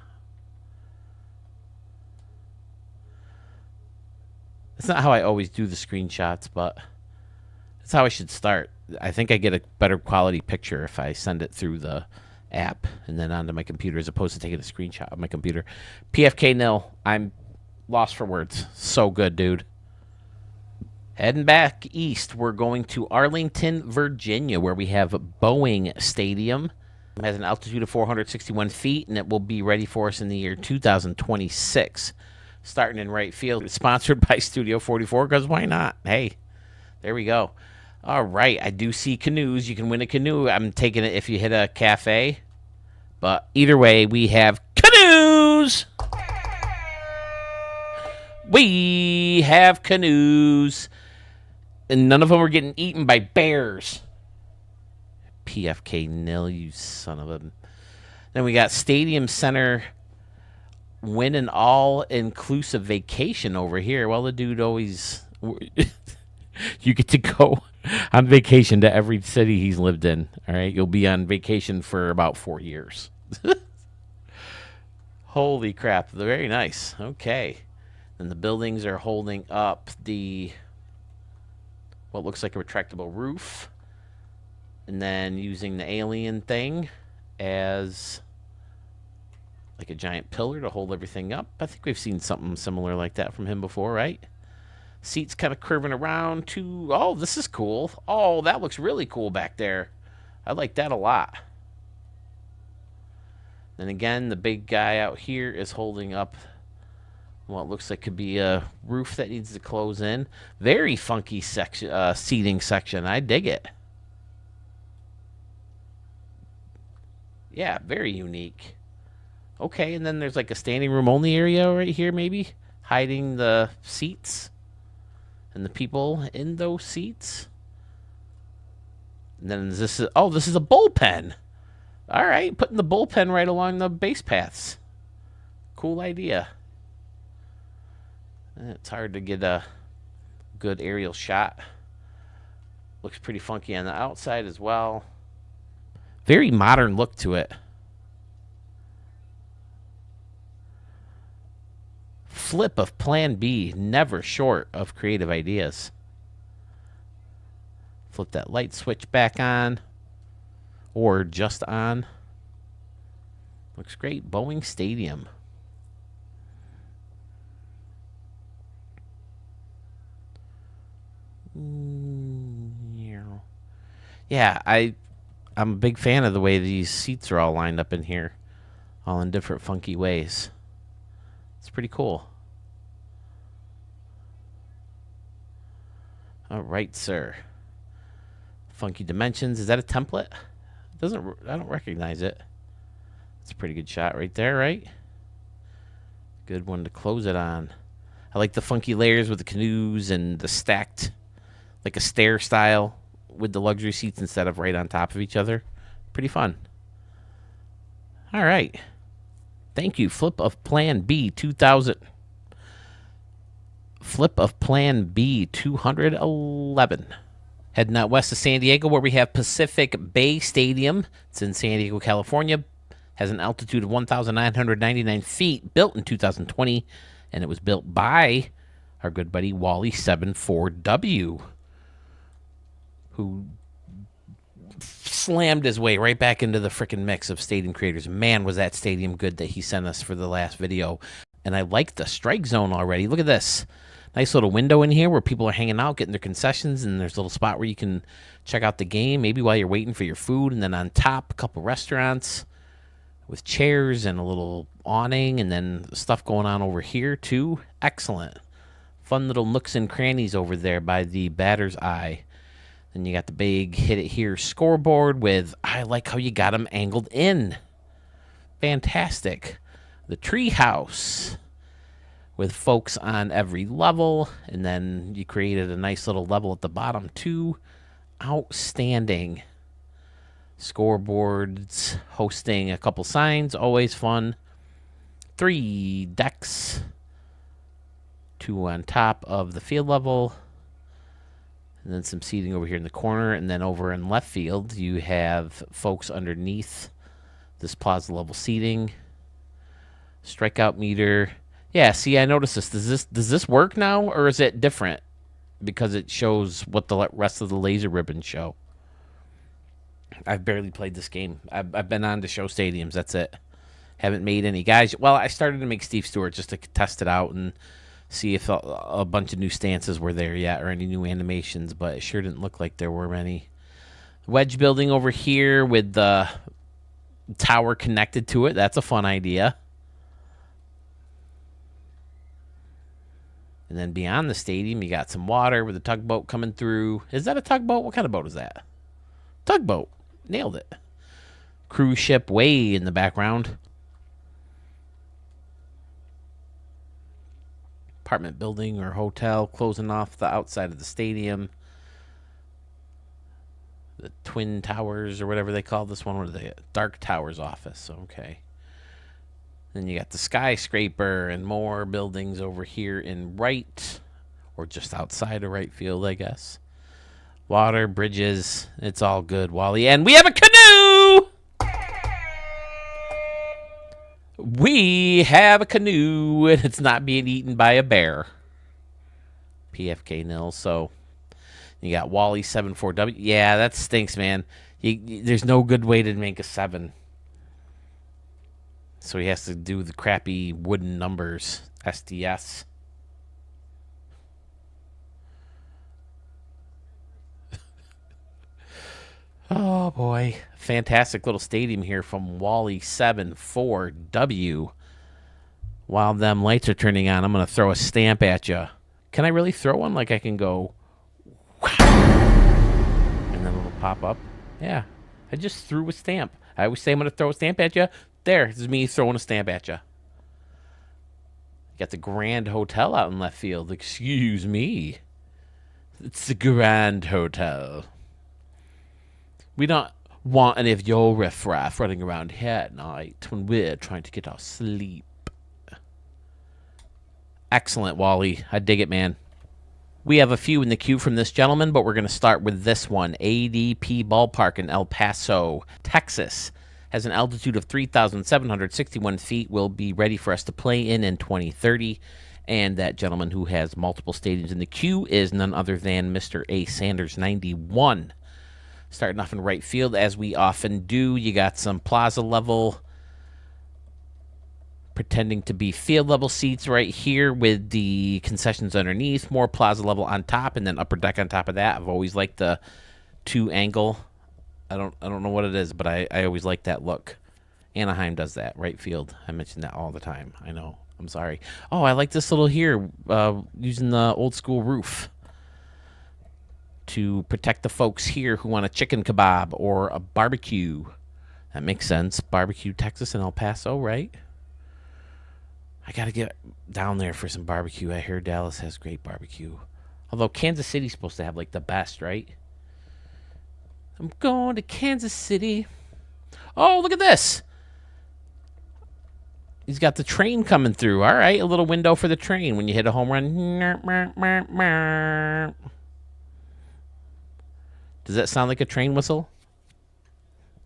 It's not how I always do the screenshots, but that's how I should start. I think I get a better quality picture if I send it through the app and then onto my computer as opposed to taking a screenshot of my computer. PFK nil. I'm lost for words. So good, dude. Heading back east, we're going to Arlington, Virginia, where we have Boeing Stadium. It has an altitude of 461 feet, and it will be ready for us in the year 2026. Starting in right field. It's sponsored by Studio 44, because why not? Hey, there we go. All right, I do see canoes. You can win a canoe. I'm taking it if you hit a cafe. But either way, we have canoes. We have canoes. And none of them are getting eaten by bears. PFK nil, you son of a... Then we got Stadium Center win an all-inclusive vacation over here. Well, the dude always... You get to go on vacation to every city he's lived in. All right, you'll be on vacation for about 4 years. Holy crap. Very nice. Okay. And the buildings are holding up the... what looks like a retractable roof. And then using the alien thing as like a giant pillar to hold everything up. I think we've seen something similar like that from him before, right? Seats kind of curving around to... oh, this is cool. Oh, that looks really cool back there. I like that a lot. Then again, the big guy out here is holding up what looks like could be a roof that needs to close in. Very funky section, seating section. I dig it. Yeah, very unique. Okay, and then there's like a standing room only area right here, maybe hiding the seats and the people in those seats. And then this is... oh, this is a bullpen. All right, putting the bullpen right along the base paths. Cool idea. It's hard to get a good aerial shot. Looks pretty funky on the outside as well. Very modern look to it. Flip of Plan B, never short of creative ideas. Flip that light switch back on, or just on. Looks great. Boeing Stadium. Yeah, I'm a big fan of the way these seats are all lined up in here, all in different funky ways. It's pretty cool. All right, sir. Funky dimensions. Is that a template? I don't recognize it. It's a pretty good shot right there, right? Good one to close it on. I like the funky layers with the canoes and the stacked, like a stair style with the luxury seats instead of right on top of each other. Pretty fun. All right. Thank you. Flip of Plan B 2000. flip of Plan B 211. Heading out west of San Diego, where we have Pacific Bay Stadium. It's in San Diego, California. Has an altitude of 1,999 feet, built in 2020, and it was built by our good buddy Wally 74W, who slammed his way right back into the freaking mix of stadium creators. Man, was that stadium good that he sent us for the last video. And I like the strike zone already. Look at this. Nice little window in here where people are hanging out, getting their concessions, and there's a little spot where you can check out the game, maybe while you're waiting for your food. And then on top, a couple restaurants with chairs and a little awning, and then stuff going on over here too. Excellent. Fun little nooks and crannies over there by the batter's eye. Then you got the big hit it here scoreboard with, I like how you got them angled in. Fantastic. The tree house with folks on every level, and then you created a nice little level at the bottom too. Outstanding. Scoreboards, hosting a couple signs, always fun. 3 decks, 2 on top of the field level, and then some seating over here in the corner. And then over in left field, you have folks underneath this plaza level seating. Strikeout meter. Yeah, see, I noticed this. Does this work now, or is it different because it shows what the rest of the laser ribbons show? I've barely played this game. I've been on to show stadiums. That's it. Haven't made any guys. Well, I started to make Steve Stewart just to test it out and see if a bunch of new stances were there yet or any new animations, but it sure didn't look like there were many. Wedge building over here with the tower connected to it. That's a fun idea. And then beyond the stadium, you got some water with a tugboat coming through. Is that a tugboat? What kind of boat is that? Tugboat. Nailed it. Cruise ship way in the background. Apartment building or hotel closing off the outside of the stadium. The Twin Towers or whatever they call this one. What are they? Dark Towers office. Okay. Then you got the skyscraper and more buildings over here in right, or just outside of right field, I guess. Water, bridges, it's all good, Wally. And we have a canoe! We have a canoe, and it's not being eaten by a bear. PFK nil, so you got Wally 74W. Yeah, that stinks, man. There's no good way to make a 7. So he has to do the crappy wooden numbers. SDS. Oh, boy. Fantastic little stadium here from Wally 74W. While them lights are turning on, I'm going to throw a stamp at you. Can I really throw one? Like I can go, wow, and then it'll pop up? Yeah. I just threw a stamp. I always say I'm going to throw a stamp at you. There, this is me throwing a stamp at you. Got the Grand Hotel out in left field. Excuse me. It's the Grand Hotel. We don't want any of your riffraff running around here at night when we're trying to get our sleep. Excellent, Wally. I dig it, man. We have a few in the queue from this gentleman, but we're going to start with this one. ADP Ballpark in El Paso, Texas. Has an altitude of 3,761 feet, will be ready for us to play in 2030. And that gentleman who has multiple stadiums in the queue is none other than Mr. A. Sanders 91. Starting off in right field, as we often do, you got some plaza level, pretending to be field level seats right here with the concessions underneath, more plaza level on top, and then upper deck on top of that. I've always liked the 2 angle. I don't know what it is, but I always like that look. Anaheim does that, right field. I mention that all the time. I know. I'm sorry. Oh, I like this little here, using the old school roof to protect the folks here who want a chicken kebab or a barbecue. That makes sense. Barbecue, Texas and El Paso, right? I got to get down there for some barbecue. I hear Dallas has great barbecue. Although Kansas City's supposed to have, like, the best, right? I'm going to Kansas City. Oh, look at this. He's got the train coming through. All right, a little window for the train when you hit a home run. Does that sound like a train whistle?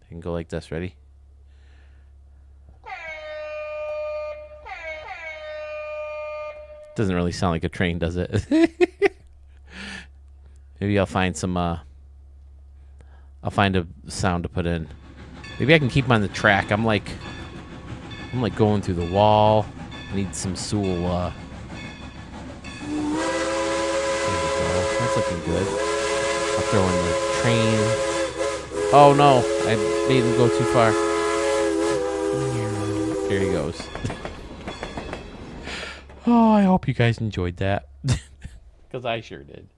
I can go like this. Ready? Doesn't really sound like a train, does it? Maybe I'll find some. I'll find a sound to put in. Maybe I can keep him on the track. I'm like going through the wall. I need some Sewell. There we go. That's looking good. I'll throw in the train. Oh no! I made him go too far. There he goes. Oh, I hope you guys enjoyed that. Because I sure did.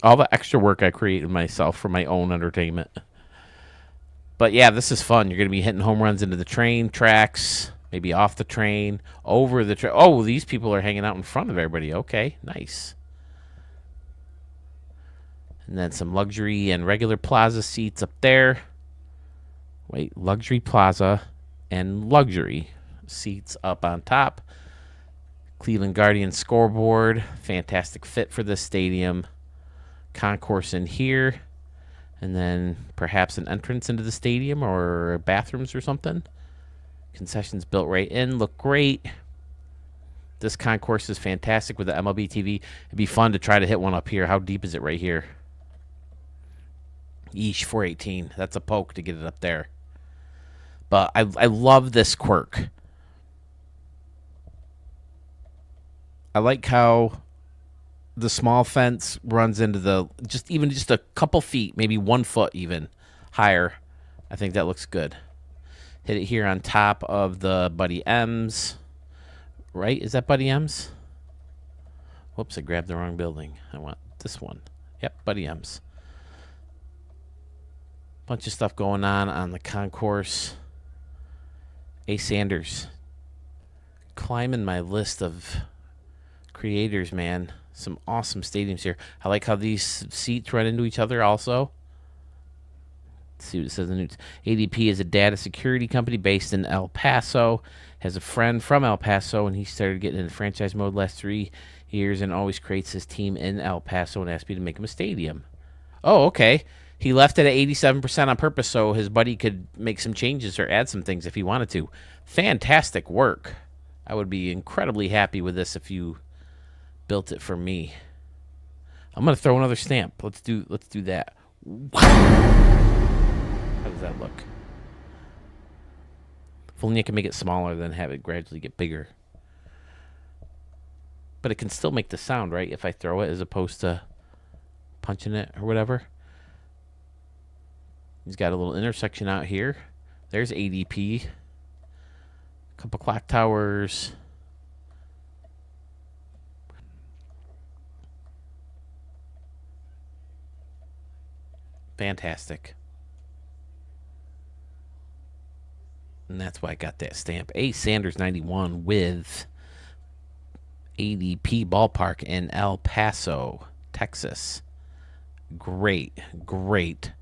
All the extra work I created myself for my own entertainment. But yeah, this is fun. You're going to be hitting home runs into the train tracks, maybe off the train, over the train. Oh, these people are hanging out in front of everybody. Okay, nice. And then some luxury and regular plaza seats up there. Wait, luxury plaza and luxury seats up on top. Cleveland Guardians scoreboard. Fantastic fit for this stadium. Concourse in here. And then perhaps an entrance into the stadium or bathrooms or something. Concessions built right in. Look great. This concourse is fantastic with the MLB TV. It'd be fun to try to hit one up here. How deep is it right here? Yeesh, 418. That's a poke to get it up there. But I love this quirk. I like how the small fence runs into the just a couple feet, maybe 1 foot even higher. I think that looks good. Hit it here on top of the Buddy M's. Right? Is that Buddy M's? Whoops, I grabbed the wrong building. I want this one. Yep, Buddy M's. Bunch of stuff going on the concourse. A. Sanders. Climbing my list of creators, man. Some awesome stadiums here. I like how these seats run into each other also. Let's see what it says in the news. ADP is a data security company based in El Paso. Has a friend from El Paso, and he started getting into franchise mode last 3 years and always creates his team in El Paso and asked me to make him a stadium. Oh, okay. He left it at 87% on purpose so his buddy could make some changes or add some things if he wanted to. Fantastic work. I would be incredibly happy with this if you built it for me. I'm gonna throw another stamp. Let's do that. How does that look? If only I can make it smaller, then have it gradually get bigger. But it can still make the sound, right? If I throw it as opposed to punching it or whatever. He's got a little intersection out here. There's ADP. A couple clock towers. Fantastic. And that's why I got that stamp. A. Sanders 91 with ADP Ballpark in El Paso, Texas. Great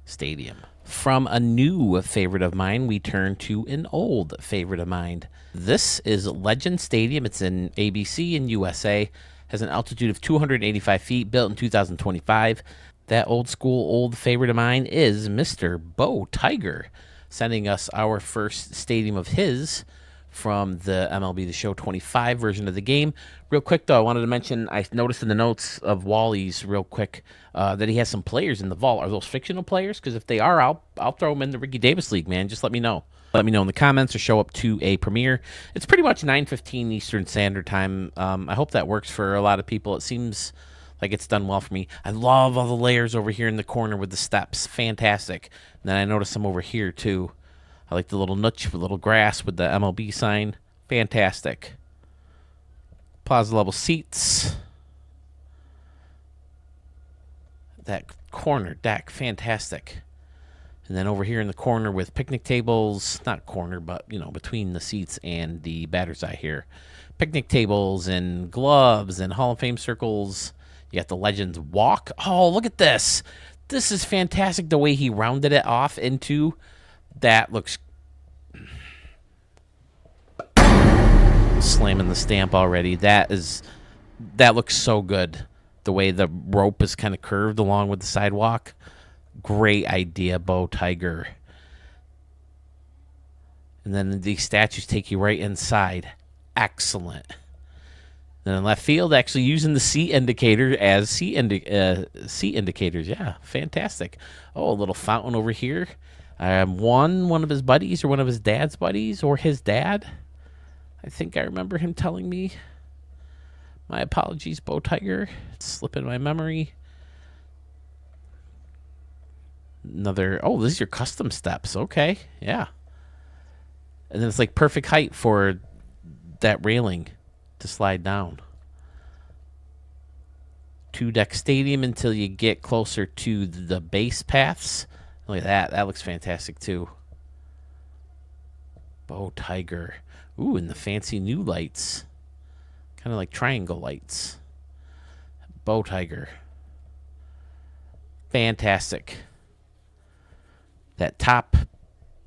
stadium. From a new favorite of mine, we turn to an old favorite of mine. This is Legend Stadium. It's in ABC in USA. Has an altitude of 285 feet, built in 2025. That old school old favorite of mine is Mr. Bo Tiger, sending us our first stadium of his from the MLB The Show 25 version of the game. Real quick, though, I wanted to mention, I noticed in the notes of Wally's real quick that he has some players in the vault. Are those fictional players? Because if they are, I'll throw them in the Ricky Davis League, man. Just let me know. Let me know in the comments or show up to a premiere. It's pretty much 9:15 Eastern Standard Time. I hope that works for a lot of people. It seems like it's done well for me. I love all the layers over here in the corner with the steps. Fantastic. And then I noticed some over here, too. I like the little nutch with little grass with the MLB sign. Fantastic. Plaza level seats. That corner deck, fantastic. And then over here in the corner with picnic tables, not corner, but, you know, between the seats and the batter's eye here. Picnic tables and gloves and Hall of Fame circles. You got the Legends walk. Oh, look at this. This is fantastic the way he rounded it off into. That looks slamming the stamp already. That looks so good. The way the rope is kind of curved along with the sidewalk. Great idea, Bo Tiger. And then these statues take you right inside. Excellent. Then in left field, actually using the seat indicator as seat indicators. Yeah, fantastic. Oh, a little fountain over here. One of his buddies or one of his dad's buddies or his dad. I think I remember him telling me. My apologies, Bo Tiger. It's slipping my memory. Oh, this is your custom steps. Okay, yeah. And then it's like perfect height for that railing to slide down. 2-deck stadium until you get closer to the base paths. Look at that. That looks fantastic too. Bo Tiger. Ooh, and the fancy new lights. Kind of like triangle lights. Bo Tiger. Fantastic. That top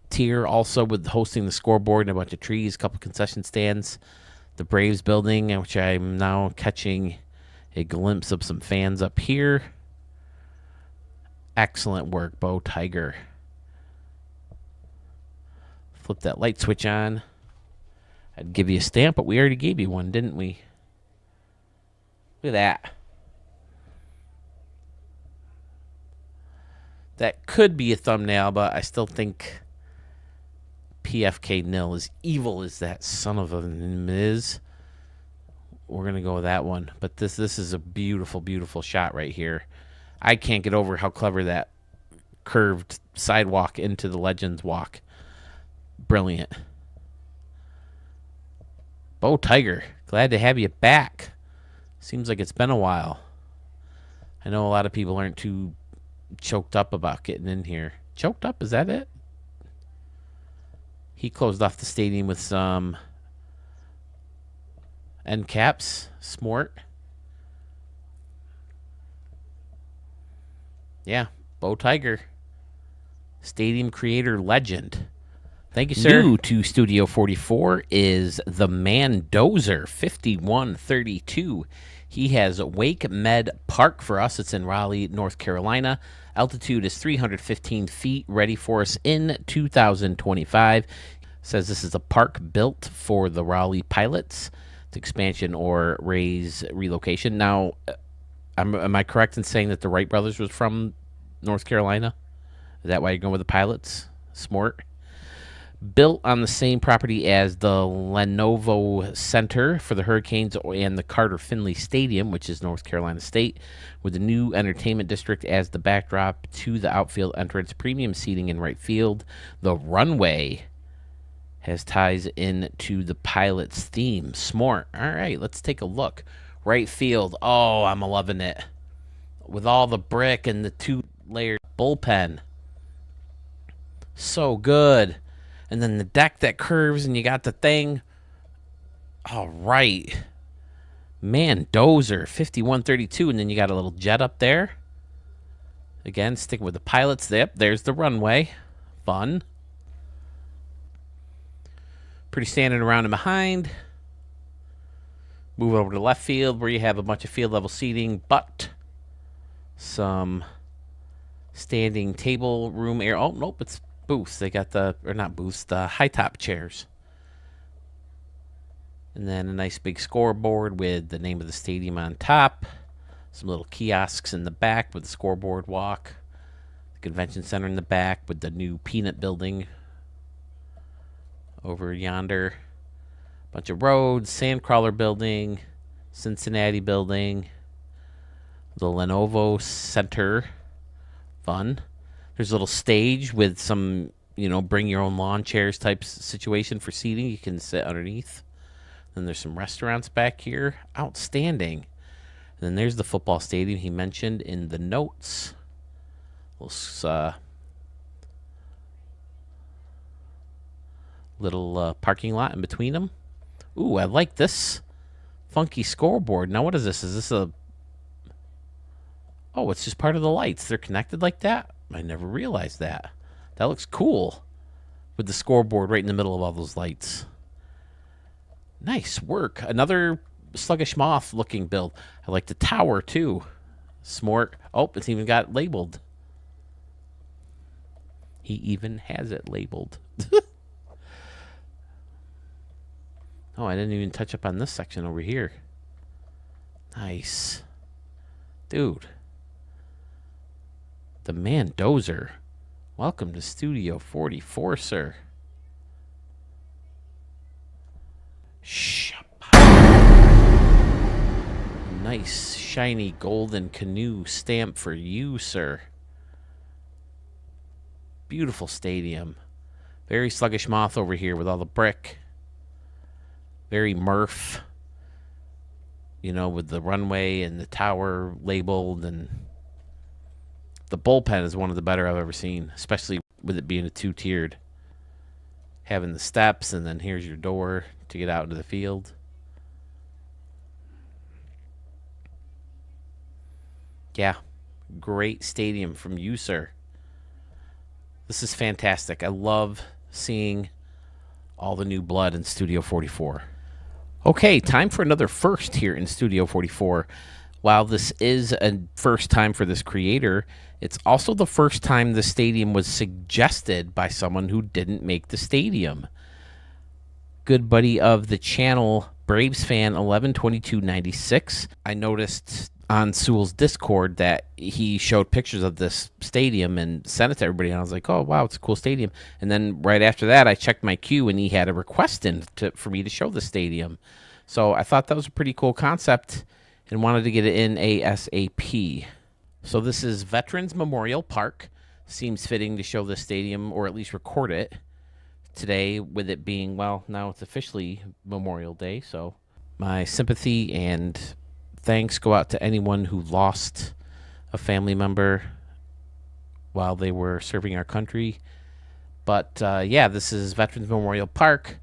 tier also with hosting the scoreboard and a bunch of trees, a couple concession stands. The Braves building, which I'm now catching a glimpse of some fans up here. Excellent work, Bo Tiger. Flip that light switch on. I'd give you a stamp, but we already gave you one, didn't we? Look at that. That could be a thumbnail, but I still think PFK nil, as evil as that son of a is. We're going to go with that one. But this is a beautiful, beautiful shot right here. I can't get over how clever that curved sidewalk into the Legends walk. Brilliant. Bo Tiger, glad to have you back. Seems like it's been a while. I know a lot of people aren't too choked up about getting in here. Choked up, is that it? He closed off the stadium with some end caps. Smart. Yeah, Bo Tiger. Stadium creator legend. Thank you, sir. New to Studio 44 is the Mandozer 5132. He has Wake Med Park for us. It's in Raleigh, North Carolina. Altitude is 315 feet, ready for us in 2025. Says this is a park built for the Raleigh pilots. It's expansion or raise relocation. Now, am I correct in saying that the Wright brothers was from North Carolina? Is that why you're going with the pilots? Smart. Built on the same property as the Lenovo Center for the Hurricanes and the Carter Finley Stadium, which is North Carolina State, with the new entertainment district as the backdrop to the outfield entrance, premium seating in right field. The runway has ties into the Pilots theme. Smart. All right, let's take a look. Right field. Oh, I'm loving it. With all the brick and the 2-layer bullpen. So good. And then the deck that curves and you got the thing. All right. Mandozer 5132. And then you got a little jet up there. Again, sticking with the pilots. Yep, there's the runway. Fun. Pretty standing around and behind. Move over to left field where you have a bunch of field level seating, but some standing table room area. Oh, nope, it's booths. They got the high top chairs. And then a nice big scoreboard with the name of the stadium on top. Some little kiosks in the back with the scoreboard walk. The convention center in the back with the new peanut building over yonder. Bunch of roads, Sandcrawler building, Cincinnati building, the Lenovo Center. Fun. There's a little stage with some, bring your own lawn chairs type situation for seating. You can sit underneath. Then there's some restaurants back here. Outstanding. And then there's the football stadium he mentioned in the notes. Little parking lot in between them. Ooh, I like this funky scoreboard. Now, what is this? Is this a... Oh, it's just part of the lights. They're connected like that? I never realized that. That looks cool. With the scoreboard right in the middle of all those lights. Nice work. Another sluggish moth looking build. I like the tower too. Smart. Oh, it's even got labeled. He even has it labeled. Oh, I didn't even touch up on this section over here. Nice. Dude. The Mandozer. Welcome to Studio 44, sir. Nice, shiny golden canoe stamp for you, sir. Beautiful stadium. Very sluggish moth over here with all the brick. Very Murph. You know, with the runway and the tower labeled. And the bullpen is one of the better I've ever seen, especially with it being a two-tiered. Having the steps, and then here's your door to get out into the field. Yeah, great stadium from you, sir. This is fantastic. I love seeing all the new blood in Studio 44. Okay, time for another first here in Studio 44. While this is a first time for this creator, it's also the first time the stadium was suggested by someone who didn't make the stadium. Good buddy of the channel, Braves fan 112296. I noticed on Sewell's Discord that he showed pictures of this stadium and sent it to everybody, and I was like, oh wow, it's a cool stadium. And then right after that, I checked my queue, and he had a request in for me to show the stadium. So I thought that was a pretty cool concept and wanted to get it in ASAP. So this is Veterans Memorial Park. Seems fitting to show the stadium, or at least record it today, with it being, well, now it's officially Memorial Day. So my sympathy and thanks go out to anyone who lost a family member while they were serving our country. But yeah, this is Veterans Memorial Park.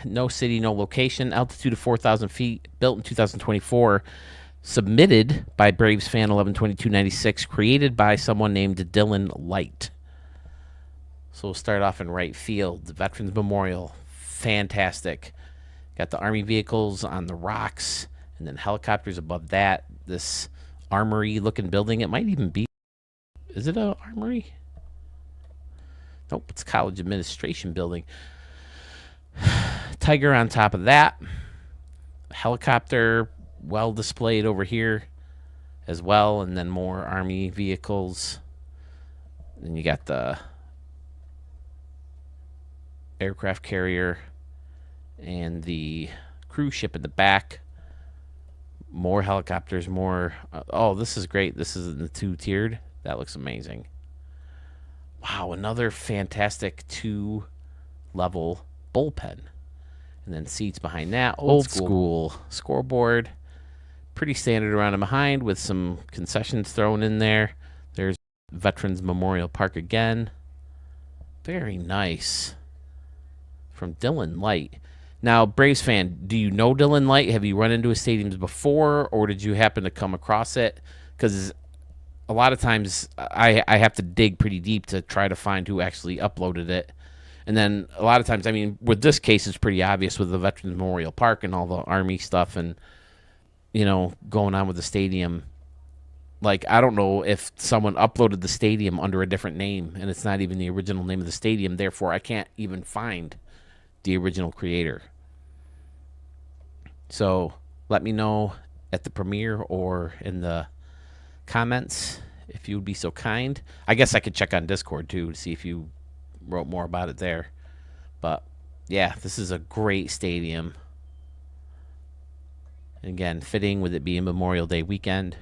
No city, no location. Altitude of 4,000 feet. Built in 2024. Submitted by Braves fan 112296. Created by someone named Dylan Light. So we'll start off in right field. The Veterans Memorial. Fantastic. Got the Army vehicles on the rocks. And then helicopters above that. This armory-looking building. It might even be... Is it an armory? Nope, it's college administration building. Tiger on top of that. Helicopter well displayed over here as well. And then more Army vehicles. Then you got the aircraft carrier and the cruise ship in the back. More helicopters, more... oh, this is great. This is in the two-tiered. That looks amazing. Wow, another fantastic two-level bullpen. And then seats behind that. Old school scoreboard. Pretty standard around and behind with some concessions thrown in there. There's Veterans Memorial Park again. Very nice. From Dylan Light. Now, Braves fan, do you know Dylan Light? Have you run into his stadiums before, or did you happen to come across it? Because a lot of times I have to dig pretty deep to try to find who actually uploaded it. And then a lot of times, I mean, with this case, it's pretty obvious with the Veterans Memorial Park and all the Army stuff and, you know, going on with the stadium. Like, I don't know if someone uploaded the stadium under a different name and it's not even the original name of the stadium. Therefore, I can't even find the original creator. So let me know at the premiere or in the comments if you would be so kind. I guess I could check on Discord too to see if you wrote more about it there. But yeah, this is a great stadium. Again, fitting with it being Memorial Day weekend.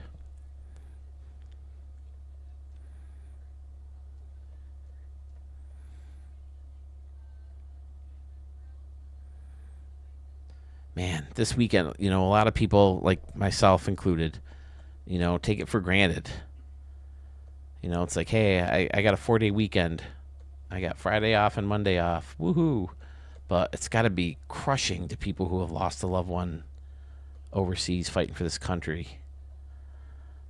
Man, this weekend, you know, a lot of people, like myself included, you know, take it for granted. You know, it's like, hey, I got a 4-day weekend. I got Friday off and Monday off. Woohoo. But it's got to be crushing to people who have lost a loved one overseas fighting for this country.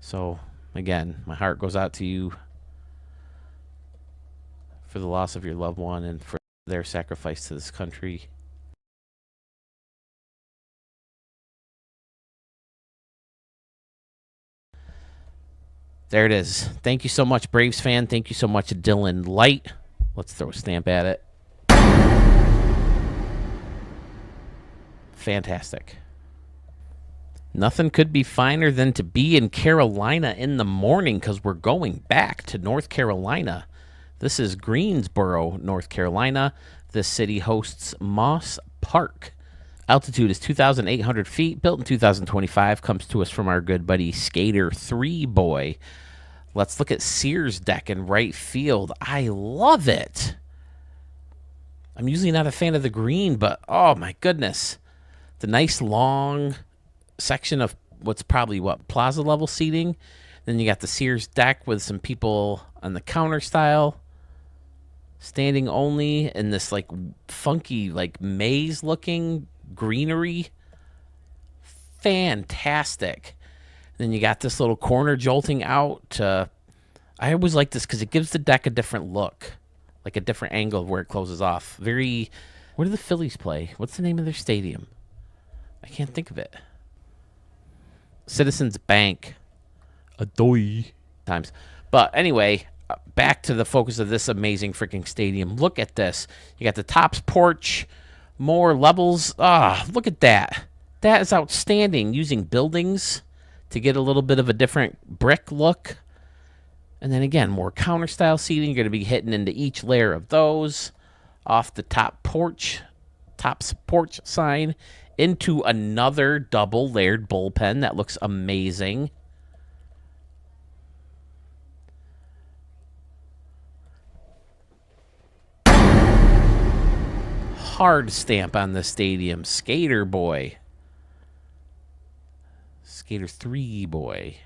So, again, my heart goes out to you for the loss of your loved one and for their sacrifice to this country. There it is. Thank you so much, Braves fan. Thank you so much, Dylan Light. Let's throw a stamp at it. Fantastic. Nothing could be finer than to be in Carolina in the morning because we're going back to North Carolina. This is Greensboro, North Carolina. This city hosts Moss Park. Altitude is 2,800 feet. Built in 2025. Comes to us from our good buddy Skater 3 Boy. Let's look at Sears deck in right field. I love it. I'm usually not a fan of the green, but oh my goodness. The nice long section of what's probably plaza level seating. Then you got the Sears deck with some people on the counter style, standing only, in this like funky like maze looking greenery. Fantastic. Then you got this little corner jolting out. I always like this because it gives the deck a different look, like a different angle of where it closes off. Very. Where do the Phillies play? What's the name of their stadium? I can't think of it. Citizens Bank. Adoy. Times. But anyway, back to the focus of this amazing freaking stadium. Look at this. You got the tops porch, more levels. Look at that. That is outstanding. Using buildings to get a little bit of a different brick look. And then again, more counter style seating. You're going to be hitting into each layer of those. Off the top porch sign into another double layered bullpen that looks amazing. Hard stamp on the stadium. Skater Boy. Skater 3 Boy.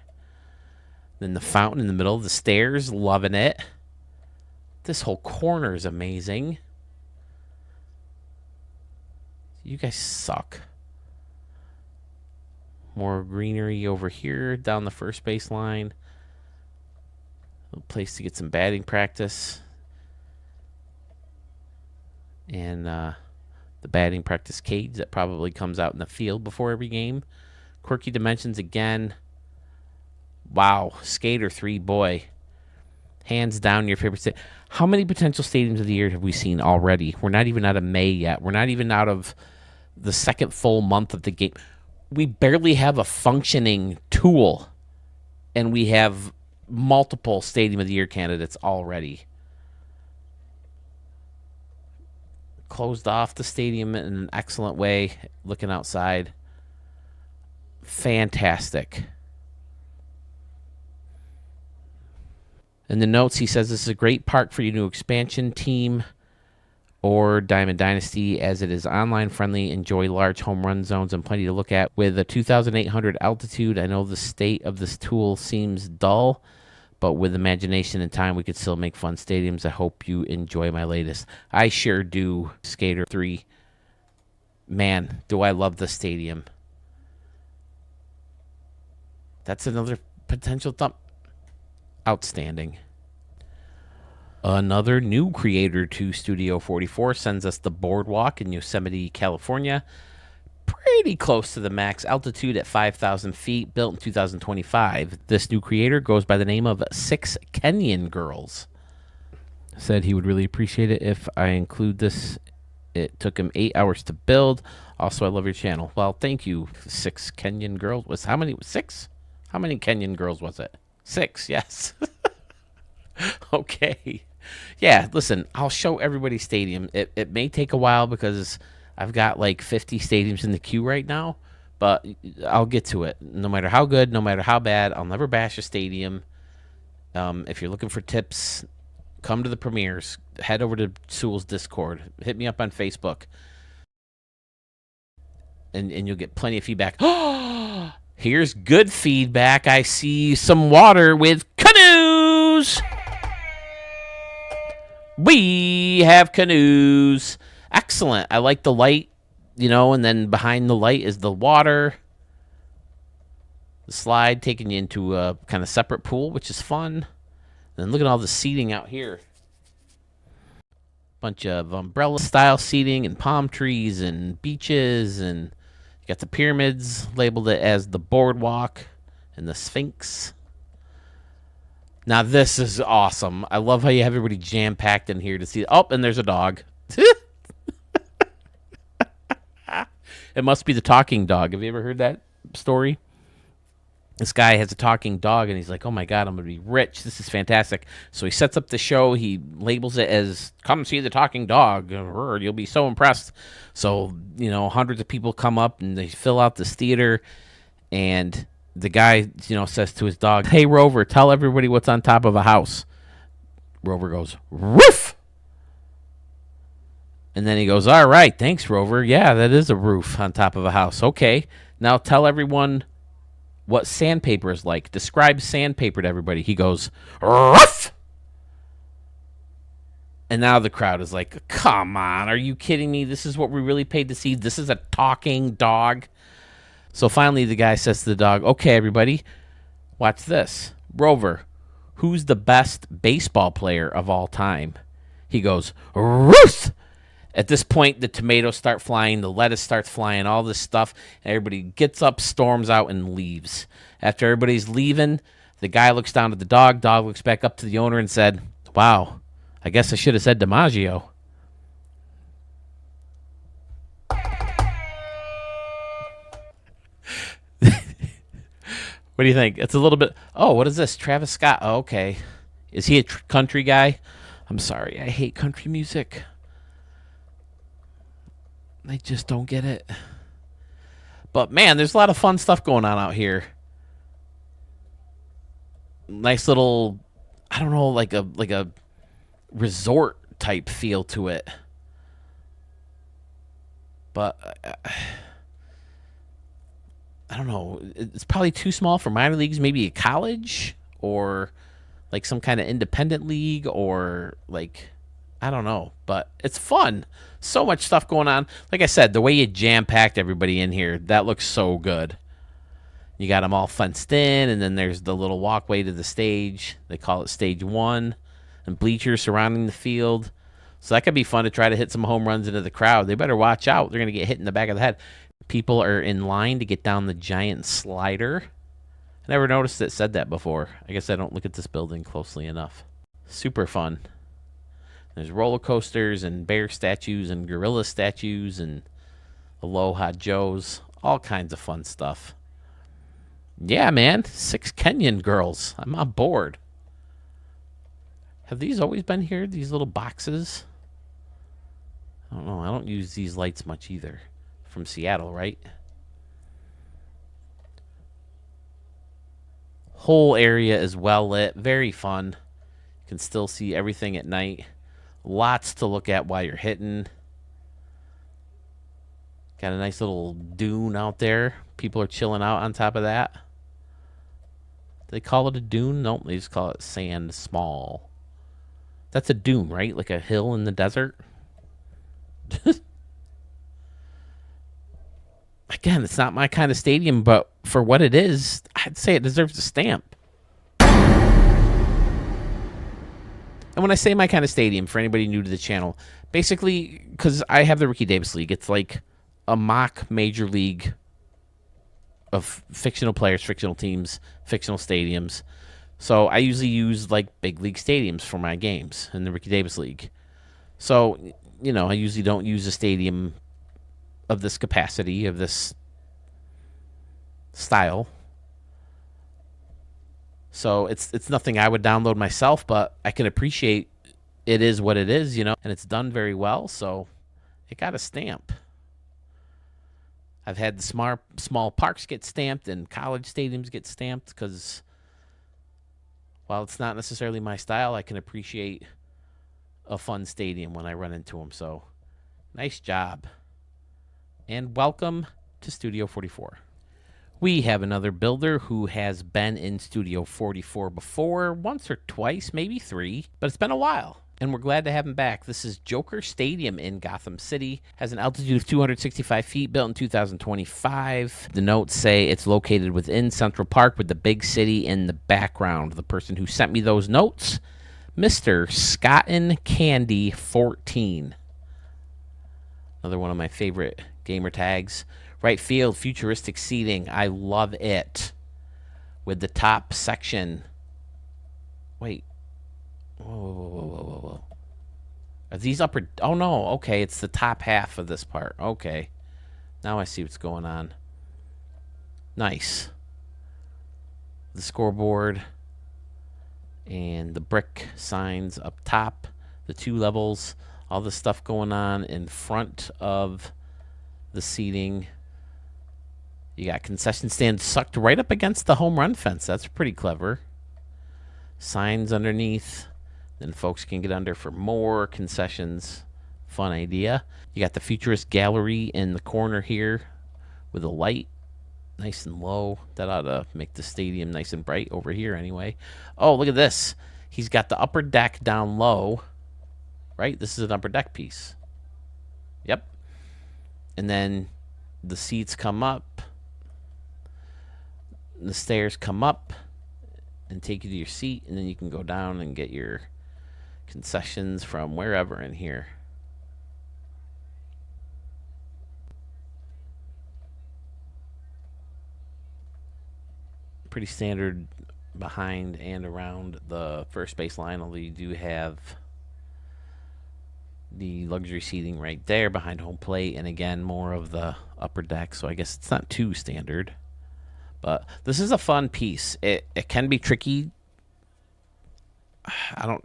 Then the fountain in the middle of the stairs. Loving it. This whole corner is amazing. You guys suck. More greenery over here down the first base line. A place to get some batting practice. And the batting practice cage that probably comes out in the field before every game. Quirky dimensions again. Wow. Skater 3 Boy. Hands down your favorite state. How many potential stadiums of the year have we seen already? We're not even out of May yet. We're not even out of the second full month of the game. We barely have a functioning tool, and we have multiple Stadium of the Year candidates already. Closed off the stadium in an excellent way, looking outside. Fantastic. In the notes, he says this is a great park for your new expansion team or Diamond Dynasty, as it is online friendly. Enjoy large home run zones and plenty to look at. With a 2,800 altitude, I know the state of this tool seems dull, but with imagination and time, we could still make fun stadiums. I hope you enjoy my latest. I sure do, Skater 3. Man, do I love the stadium. That's another potential thumb. Outstanding. Another new creator to Studio 44 sends us the boardwalk in Yosemite, California. Pretty close to the max altitude at 5,000 feet, built in 2025. This new creator goes by the name of 6 Kenyan Girls. Said he would really appreciate it if I include this. It took him 8 hours to build. Also, I love your channel. Well, thank you, 6 Kenyan Girls. How many? 6? How many Kenyan girls was it? 6, yes. Okay. Yeah, listen, I'll show everybody stadium. It may take a while because I've got like 50 stadiums in the queue right now, but I'll get to it. No matter how good, no matter how bad, I'll never bash a stadium. If you're looking for tips, come to the premieres. Head over to Sewell's Discord. Hit me up on Facebook. And you'll get plenty of feedback. Here's good feedback. I see some water with canoes. We have canoes. Excellent. I like the light, and then behind the light is the water. The slide taking you into a kind of separate pool, which is fun. And look at all the seating out here. Bunch of umbrella-style seating and palm trees and beaches, and you got the pyramids, labeled it as the boardwalk and the Sphinx. Now this is awesome. I love how you have everybody jam packed in here to see. Oh, and there's a dog. It must be the talking dog. Have you ever heard that story? This guy has a talking dog, and he's like, "Oh my god, I'm gonna be rich. This is fantastic." So he sets up the show. He labels it as "Come see the talking dog. You'll be so impressed." So hundreds of people come up and they fill out this theater, and the guy says to his dog, "Hey Rover, tell everybody what's on top of a house." Rover goes, "Roof." And then he goes, "All right, thanks, Rover. Yeah, that is a roof on top of a house. Okay, now tell everyone what sandpaper is like. Describe sandpaper to everybody." He goes, "Roof." And now the crowd is like, "Come on, are you kidding me? This is what we really paid to see. This is a talking dog." So finally the guy says to the dog, "Okay, everybody, watch this. Rover, who's the best baseball player of all time?" He goes, "Ruth." At this point, the tomatoes start flying, the lettuce starts flying, all this stuff, and everybody gets up, storms out, and leaves. After everybody's leaving, the guy looks down at the dog looks back up to the owner and said, "Wow, I guess I should have said DiMaggio." What do you think? It's a little bit, oh, what is this? Travis Scott. Oh, okay. Is he a country guy? I'm sorry, I hate country music. I just don't get it. But man, there's a lot of fun stuff going on out here. Nice little, I don't know, like a resort type feel to it. But I don't know. It's probably too small for minor leagues. Maybe a college or like some kind of independent league or like, I don't know. But it's fun. So much stuff going on. Like I said, the way you jam packed everybody in here, that looks so good. You got them all fenced in, and then there's the little walkway to the stage. They call it stage 1, and bleachers surrounding the field. So that could be fun to try to hit some home runs into the crowd. They better watch out. They're going to get hit in the back of the head. People are in line to get down the giant slider. I never noticed it said that before. I guess I don't look at this building closely enough. Super fun. There's roller coasters and bear statues and gorilla statues and Aloha Joes. All kinds of fun stuff. Yeah, man. 6 Kenyan girls. I'm on board. Have these always been here, these little boxes? I don't know. I don't use these lights much either. From Seattle, right? Whole area is well lit. Very fun. You can still see everything at night. Lots to look at while you're hitting. Got a nice little dune out there. People are chilling out on top of that. Do they call it a dune? Nope, they just call it sand small. That's a dune, right? Like a hill in the desert? Again, it's not my kind of stadium, but for what it is, I'd say it deserves a stamp. And when I say my kind of stadium, for anybody new to the channel, basically, because I have the Ricky Davis League, it's like a mock major league of fictional players, fictional teams, fictional stadiums. So I usually use like big league stadiums for my games in the Ricky Davis League. So, I usually don't use a stadium of this capacity, of this style. So it's nothing I would download myself, but I can appreciate it is what it is, and it's done very well, so it got a stamp. I've had the small parks get stamped and college stadiums get stamped because while it's not necessarily my style, I can appreciate a fun stadium when I run into them. So nice job. And welcome to Studio 44. We have another builder who has been in Studio 44 before, once or twice, maybe 3, but it's been a while. And we're glad to have him back. This is Joker Stadium in Gotham City. Has an altitude of 265 feet, built in 2025. The notes say it's located within Central Park with the big city in the background. The person who sent me those notes, Mr. Scottin Candy 14. Another one of my favorite gamer tags. Right field, futuristic seating. I love it. With the top section Wait. Whoa, whoa, whoa, whoa, whoa, whoa. Are these upper? Oh, no. Okay, it's the top half of this part. Okay. Now I see what's going on. Nice. The scoreboard and the brick signs up top. The 2 levels. All the stuff going on in front of the seating. You got concession stands sucked right up against the home run fence. That's pretty clever. Signs underneath. Then folks can get under for more concessions. Fun idea. You got the futurist gallery in the corner here with a light. Nice and low. That ought to make the stadium nice and bright over here anyway. Oh, look at this. He's got the upper deck down low. Right? This is an upper deck piece. Yep. And then the seats come up. The stairs come up and take you to your seat. And then you can go down and get your concessions from wherever in here. Pretty standard behind and around the first base line, although you do have the luxury seating right there behind home plate, and again more of the upper deck, so I guess it's not too standard. But this is a fun piece. It can be tricky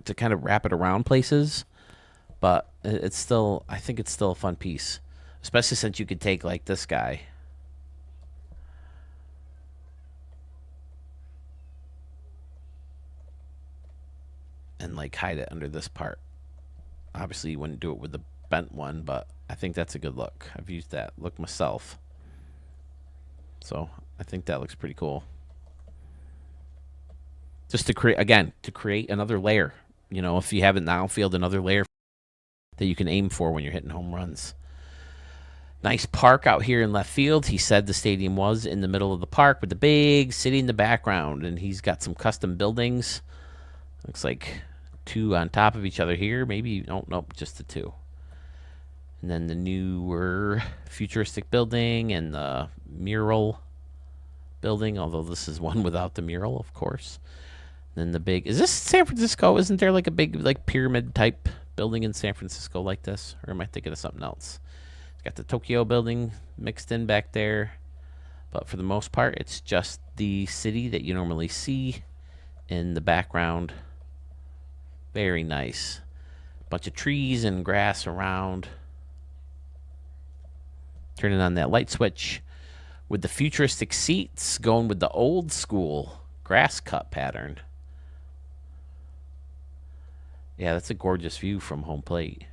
to kind of wrap it around places, but it's still, I think it's still a fun piece, especially since you could take like this guy and like hide it under this part. Obviously you wouldn't do it with the bent one, but I think that's a good look. I've used that look myself, so I think that looks pretty cool. Just to create another layer. You know, if you have it in the outfield, another layer that you can aim for when you're hitting home runs. Nice park out here in left field. He said the stadium was in the middle of the park with the big city in the background, and he's got some custom buildings. Looks like 2 on top of each other here. Maybe, nope, just the 2. And then the newer futuristic building and the mural building, although this is one without the mural, of course. And then the big, is this San Francisco? Isn't there like a big like pyramid type building in San Francisco like this? Or am I thinking of something else? It's got the Tokyo building mixed in back there. But for the most part, it's just the city that you normally see in the background. Very nice. Bunch of trees and grass around. Turning on that light switch with the futuristic seats, going with the old school grass cut pattern. Yeah, that's a gorgeous view from home plate.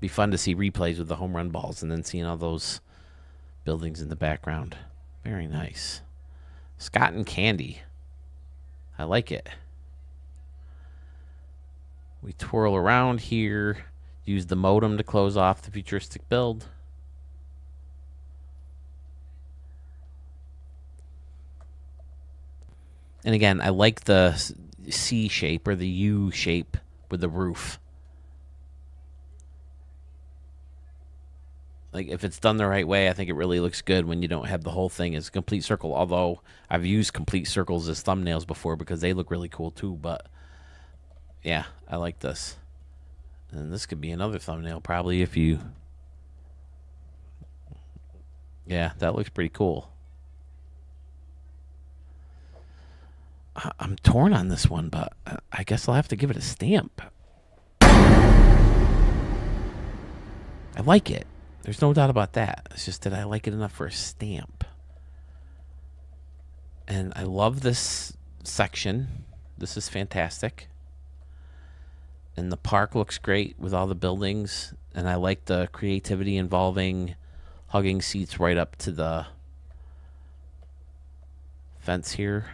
Be fun to see replays with the home run balls and then seeing all those buildings in the background. Very nice. Scott and Candy. I like it. We twirl around here. Use the modem to close off the futuristic build. And again, I like the C shape or the U shape with the roof. Like, if it's done the right way, I think it really looks good when you don't have the whole thing as a complete circle. Although I've used complete circles as thumbnails before because they look really cool too. But yeah, I like this. And this could be another thumbnail probably if you... Yeah, that looks pretty cool. I'm torn on this one, but I guess I'll have to give it a stamp. I like it. There's no doubt about that. It's just that I like it enough for a stamp. And I love this section. This is fantastic. And the park looks great with all the buildings. And I like the creativity involving hugging seats right up to the fence here.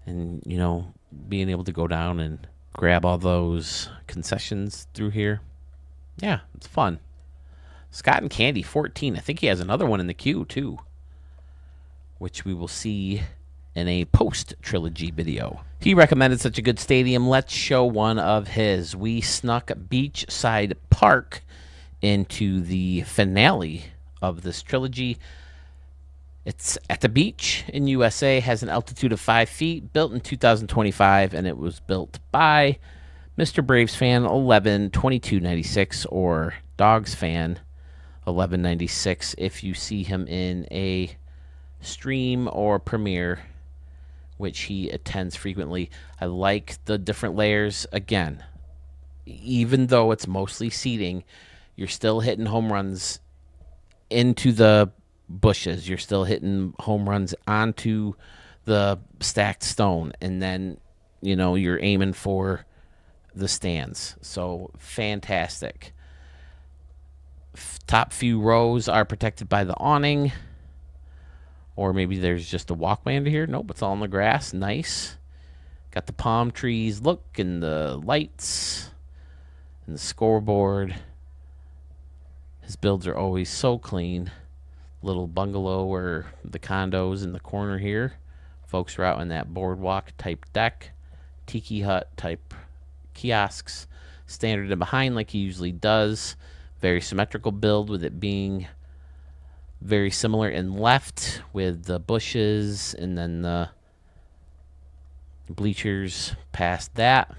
And, you know, being able to go down and grab all those concessions through here. Yeah, it's fun. Scott and Candy, 14. I think he has another one in the queue, too, which we will see in a post-trilogy video. He recommended such a good stadium. Let's show one of his. We snuck Beachside Park into the finale of this trilogy. It's at the beach in USA, has an altitude of 5 feet, built in 2025, and it was built by Mr. Braves fan 112296 or Dogs fan 1196 if you see him in a stream or premiere, which he attends frequently. I like the different layers. Again, even though it's mostly seating, you're still hitting home runs into the bushes. You're still hitting home runs onto the stacked stone. And then, you're aiming for the stands. So fantastic. Top few rows are protected by the awning. Or maybe there's just a walkway under here. Nope, it's all on the grass. Nice. Got the palm trees look and the lights and the scoreboard. His builds are always so clean. Little bungalow or the condos in the corner here. Folks are out in that boardwalk type deck. Tiki hut type kiosks. Standard and behind like he usually does. Very symmetrical build with it being very similar in left with the bushes and then the bleachers past that.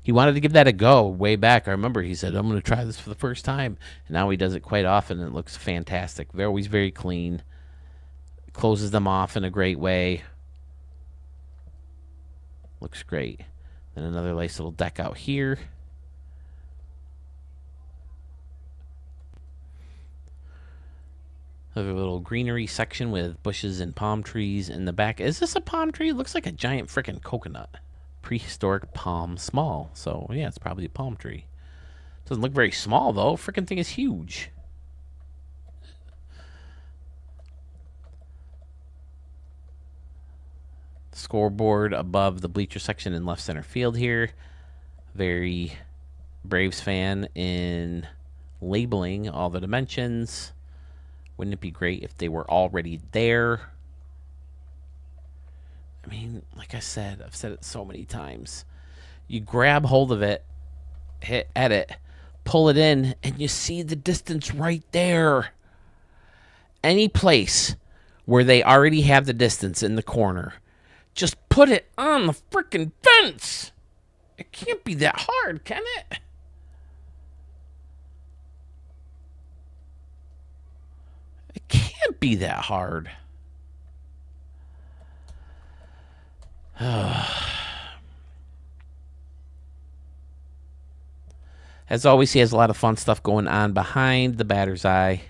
He wanted to give that a go way back. I remember he said, I'm going to try this for the first time. And now he does it quite often, and it looks fantastic. They're always very clean. Closes them off in a great way. Looks great. Then another nice little deck out here. Another little greenery section with bushes and palm trees in the back. Is this a palm tree? It looks like a giant freaking coconut. Prehistoric palm small. So, yeah, it's probably a palm tree. Doesn't look very small, though. Freaking thing is huge. Scoreboard above the bleacher section in left center field here. Very Braves fan in labeling all the dimensions. Wouldn't it be great if they were already there? I mean, like I said, I've said it so many times. You grab hold of it, hit edit, pull it in, and you see the distance right there. Any place where they already have the distance in the corner, just put it on the freaking fence. It can't be that hard, can it? It can't be that hard. As always, he has a lot of fun stuff going on behind the batter's eye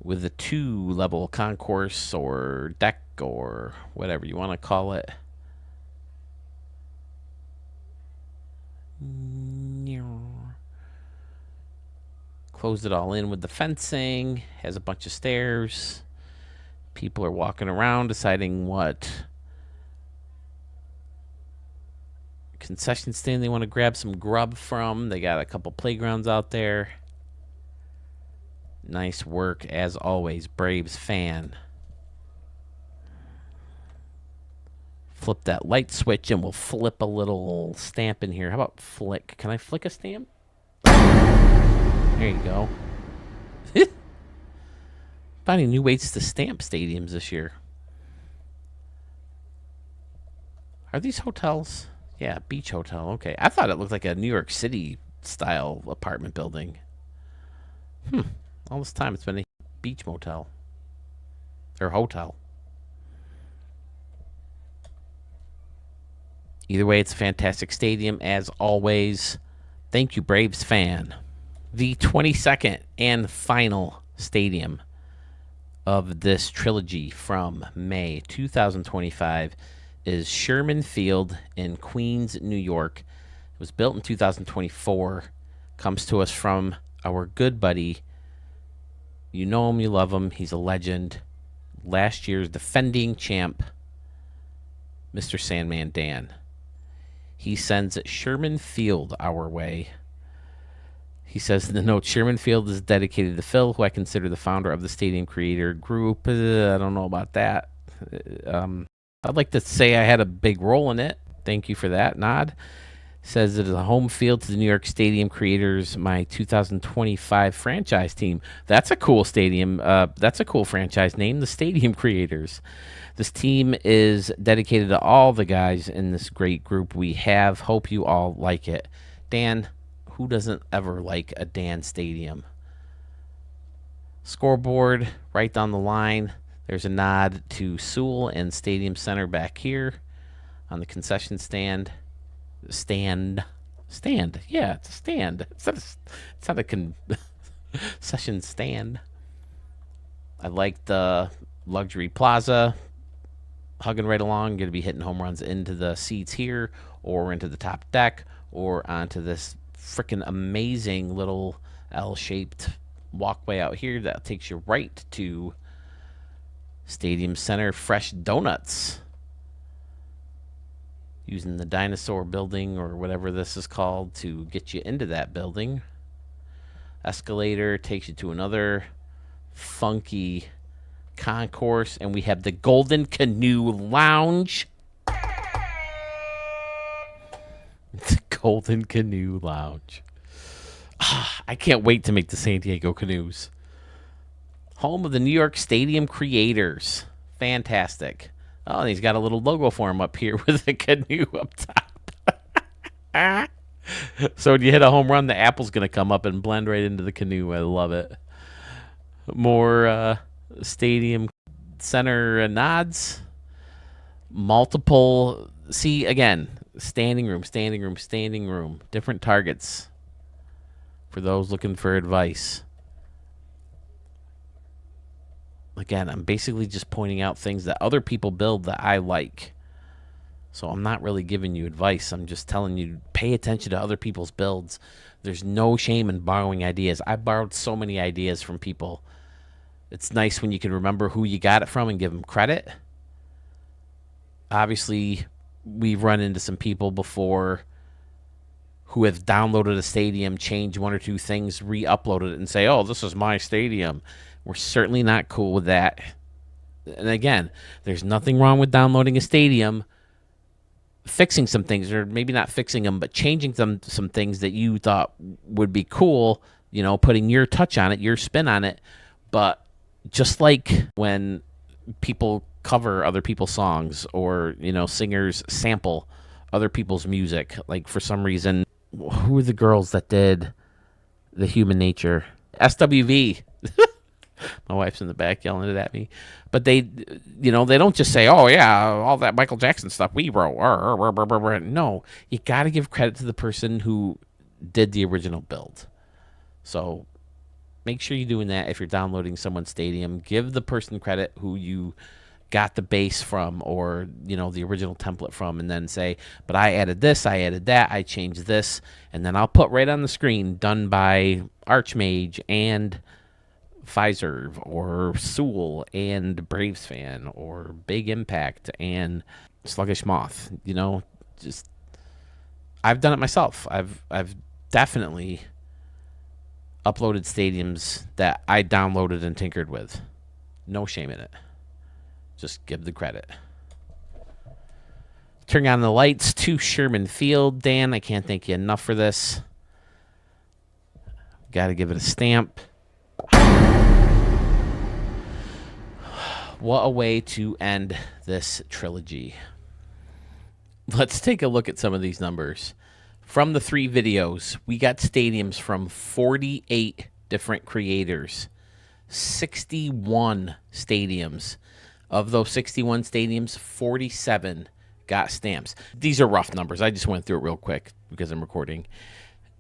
with the 2-level concourse or deck or whatever you want to call it. Closed it all in with the fencing. Has a bunch of stairs. People are walking around deciding what concession stand they want to grab some grub from. They got a couple playgrounds out there. Nice work as always, Braves fan. Flip that light switch and we'll flip a little stamp in here. How about flick? Can I flick a stamp? There you go. Finding new ways to stamp stadiums this year. Are these hotels? Yeah, beach hotel. Okay. I thought it looked like a New York City style apartment building. All this time it's been a beach motel. Or hotel. Either way, it's a fantastic stadium as always. Thank you, Braves fan. The 22nd and final stadium of this trilogy from May 2025 is Sherman Field in Queens, New York. It was built in 2024. Comes to us from our good buddy. You know him, you love him. He's a legend. Last year's defending champ, Mr. Sandman Dan. He sends Sherman Field our way. He says in the note, Sherman Field is dedicated to Phil, who I consider the founder of the Stadium Creator Group. I don't know about that. I'd like to say I had a big role in it. Thank you for that nod. Says it is a home field to the New York Stadium Creators, my 2025 franchise team. That's a cool stadium. That's a cool franchise name, the Stadium Creators. This team is dedicated to all the guys in this great group we have. Hope you all like it. Dan, who doesn't ever like a Dan Stadium? Scoreboard right down the line. There's a nod to Sewell and Stadium Center back here on the concession stand. Stand. Yeah, it's a stand. It's not a concession stand. I like the luxury plaza. Hugging right along. Going to be hitting home runs into the seats here, or into the top deck, or onto this freaking amazing little L-shaped walkway out here that takes you right to Stadium Center Fresh Donuts. Using the dinosaur building or whatever this is called to get you into that building. Escalator takes you to another funky concourse, and we have the Golden Canoe Lounge. The Golden Canoe Lounge. I can't wait to make the San Diego Canoes. Home of the New York Stadium Creators. Fantastic. Oh, and he's got a little logo for him up here with a canoe up top. So when you hit a home run, the apple's going to come up and blend right into the canoe. I love it. More Stadium Center nods. Multiple. See, again, standing room. Different targets for those looking for advice. Again, I'm basically just pointing out things that other people build that I like. So I'm not really giving you advice. I'm just telling you, pay attention to other people's builds. There's no shame in borrowing ideas. I borrowed so many ideas from people. It's nice when you can remember who you got it from and give them credit. Obviously, we've run into some people before who have downloaded a stadium, changed one or two things, re-uploaded it, and say, oh, this is my stadium. We're certainly not cool with that. And again, there's nothing wrong with downloading a stadium, fixing some things, or maybe not fixing them, but changing some things that you thought would be cool, you know, putting your touch on it, your spin on it. But just like when people cover other people's songs, or, you know, singers sample other people's music, like for some reason, who are the girls that did The Human Nature? SWV. My wife's in the back yelling it at me. But they, you know, they don't just say, oh, yeah, all that Michael Jackson stuff we wrote. No, you got to give credit to the person who did the original build. So make sure you're doing that if you're downloading someone's stadium. Give the person credit who you got the base from, or, you know, the original template from, and then say, but I added this, I added that, I changed this, and then I'll put right on the screen, done by Archmage and Pfizer, or Sewell and Braves fan, or Big Impact and Sluggish Moth. You know, just, I've done it myself. I've definitely uploaded stadiums that I downloaded and tinkered with. No shame in it. Just give the credit. Turning on the lights to Sherman Field. Dan, I can't thank you enough for this. Got to give it a stamp. What a way to end this trilogy. Let's take a look at some of these numbers. From the 3 videos, we got stadiums from 48 different creators. 61 stadiums. Of those 61 stadiums, 47 got stamps. These are rough numbers. I just went through it real quick because I'm recording.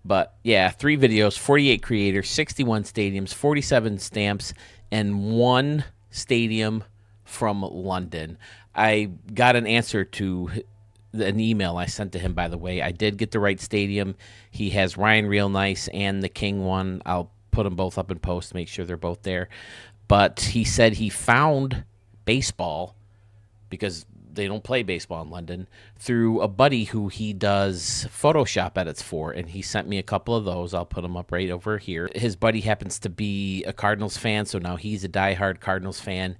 But yeah, 3 videos, 48 creators, 61 stadiums, 47 stamps, and 1 stadium from London. I got an answer to an email I sent to him, by the way. I did get the right stadium. He has Ryan Real Nice and the King one. I'll put them both up in post to make sure they're both there. But he said he found baseball, because they don't play baseball in London, through a buddy who he does Photoshop edits for, and he sent me a couple of those. I'll put them up right over here. His buddy happens to be a Cardinals fan, so now he's a diehard Cardinals fan.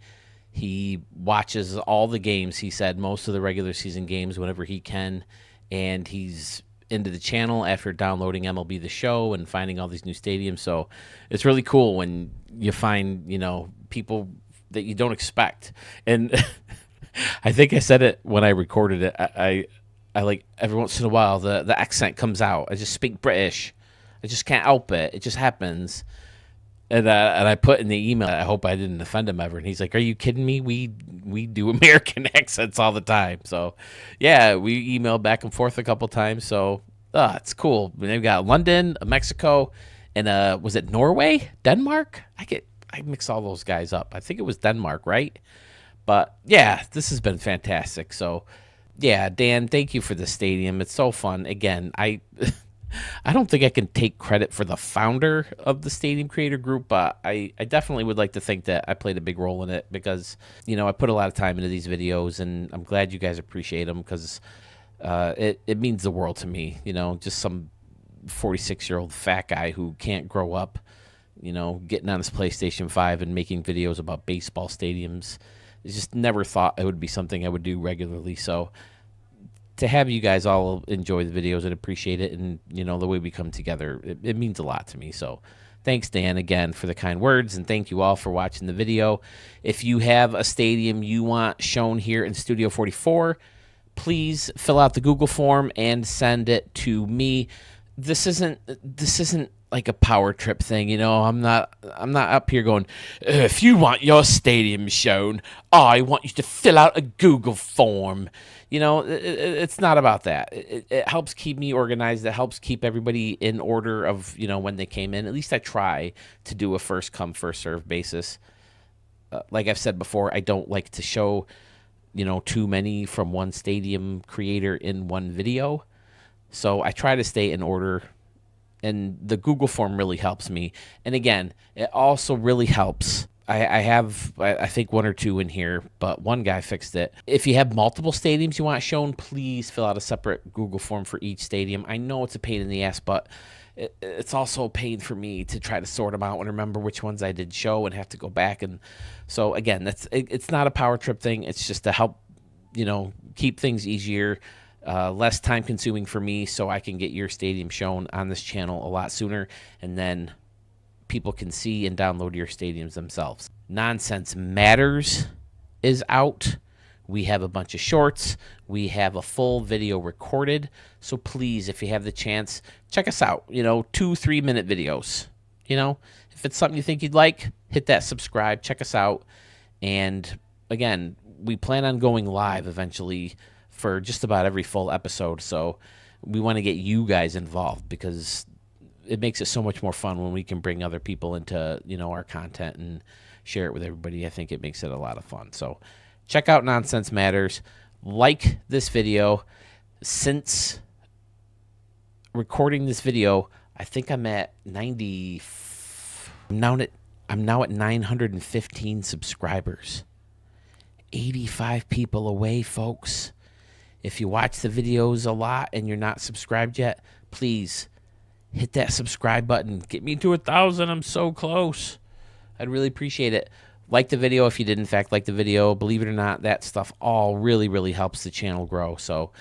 He watches all the games, he said, most of the regular season games whenever he can, and he's into the channel after downloading MLB The Show and finding all these new stadiums. So it's really cool when you find, people that you don't expect. And I think I said it when I recorded it. I like every once in a while the accent comes out. I just speak British. I just can't help it. It just happens. And I put in the email, I hope I didn't offend him ever. And he's like, "Are you kidding me? We do American accents all the time." So, yeah, we emailed back and forth a couple times. So, it's cool. They've got London, Mexico, and was it Norway, Denmark? I mix all those guys up. I think it was Denmark, right? But yeah, this has been fantastic. So, yeah, Dan, thank you for the stadium. It's so fun. Again, I don't think I can take credit for the founder of the Stadium Creator Group, but I definitely would like to think that I played a big role in it because, I put a lot of time into these videos, and I'm glad you guys appreciate them because it means the world to me. Just some 46-year-old fat guy who can't grow up, getting on his PlayStation 5 and making videos about baseball stadiums. I just never thought it would be something I would do regularly. So to have you guys all enjoy the videos and appreciate it and, the way we come together, it means a lot to me. So thanks, Dan, again, for the kind words, and thank you all for watching the video. If you have a stadium you want shown here in Studio 44, please fill out the Google form and send it to me. This isn't like a power trip thing, I'm not up here going, if you want your stadium shown, I want you to fill out a Google form. It's not about that. It helps keep me organized. It helps keep everybody in order of, when they came in. At least I try to do a first come, first serve basis. Like I've said before, I don't like to show, too many from one stadium creator in one video. So I try to stay in order, and the Google form really helps me. And again, it also really helps. I have, I think, one or two in here, but one guy fixed it. If you have multiple stadiums you want shown, please fill out a separate Google form for each stadium. I know it's a pain in the ass, but it's also a pain for me to try to sort them out and remember which ones I did show and have to go back. And so, again, it's not a power trip thing. It's just to help, keep things easier. Less time consuming for me, so I can get your stadium shown on this channel a lot sooner, and then people can see and download your stadiums themselves. Nonsense Matters is out. We have a bunch of shorts. We have a full video recorded. So please, if you have the chance, check us out. 2-3 minute videos. If it's something you think you'd like, hit that subscribe, check us out. And again, we plan on going live eventually for just about every full episode. So we want to get you guys involved because it makes it so much more fun when we can bring other people into, our content and share it with everybody. I think it makes it a lot of fun. So check out Nonsense Matters. Like this video. Since recording this video, I think I'm at 90. I'm now at 915 subscribers. 85 people away, folks. If you watch the videos a lot and you're not subscribed yet, please hit that subscribe button. Get me to 1,000. I'm so close. I'd really appreciate it. Like the video if you did, in fact, like the video. Believe it or not, that stuff all really, really helps the channel grow. So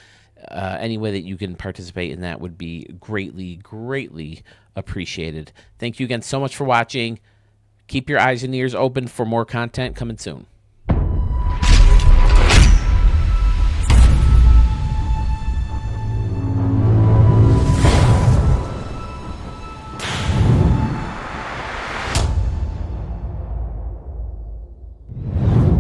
any way that you can participate in that would be greatly, greatly appreciated. Thank you again so much for watching. Keep your eyes and ears open for more content coming soon.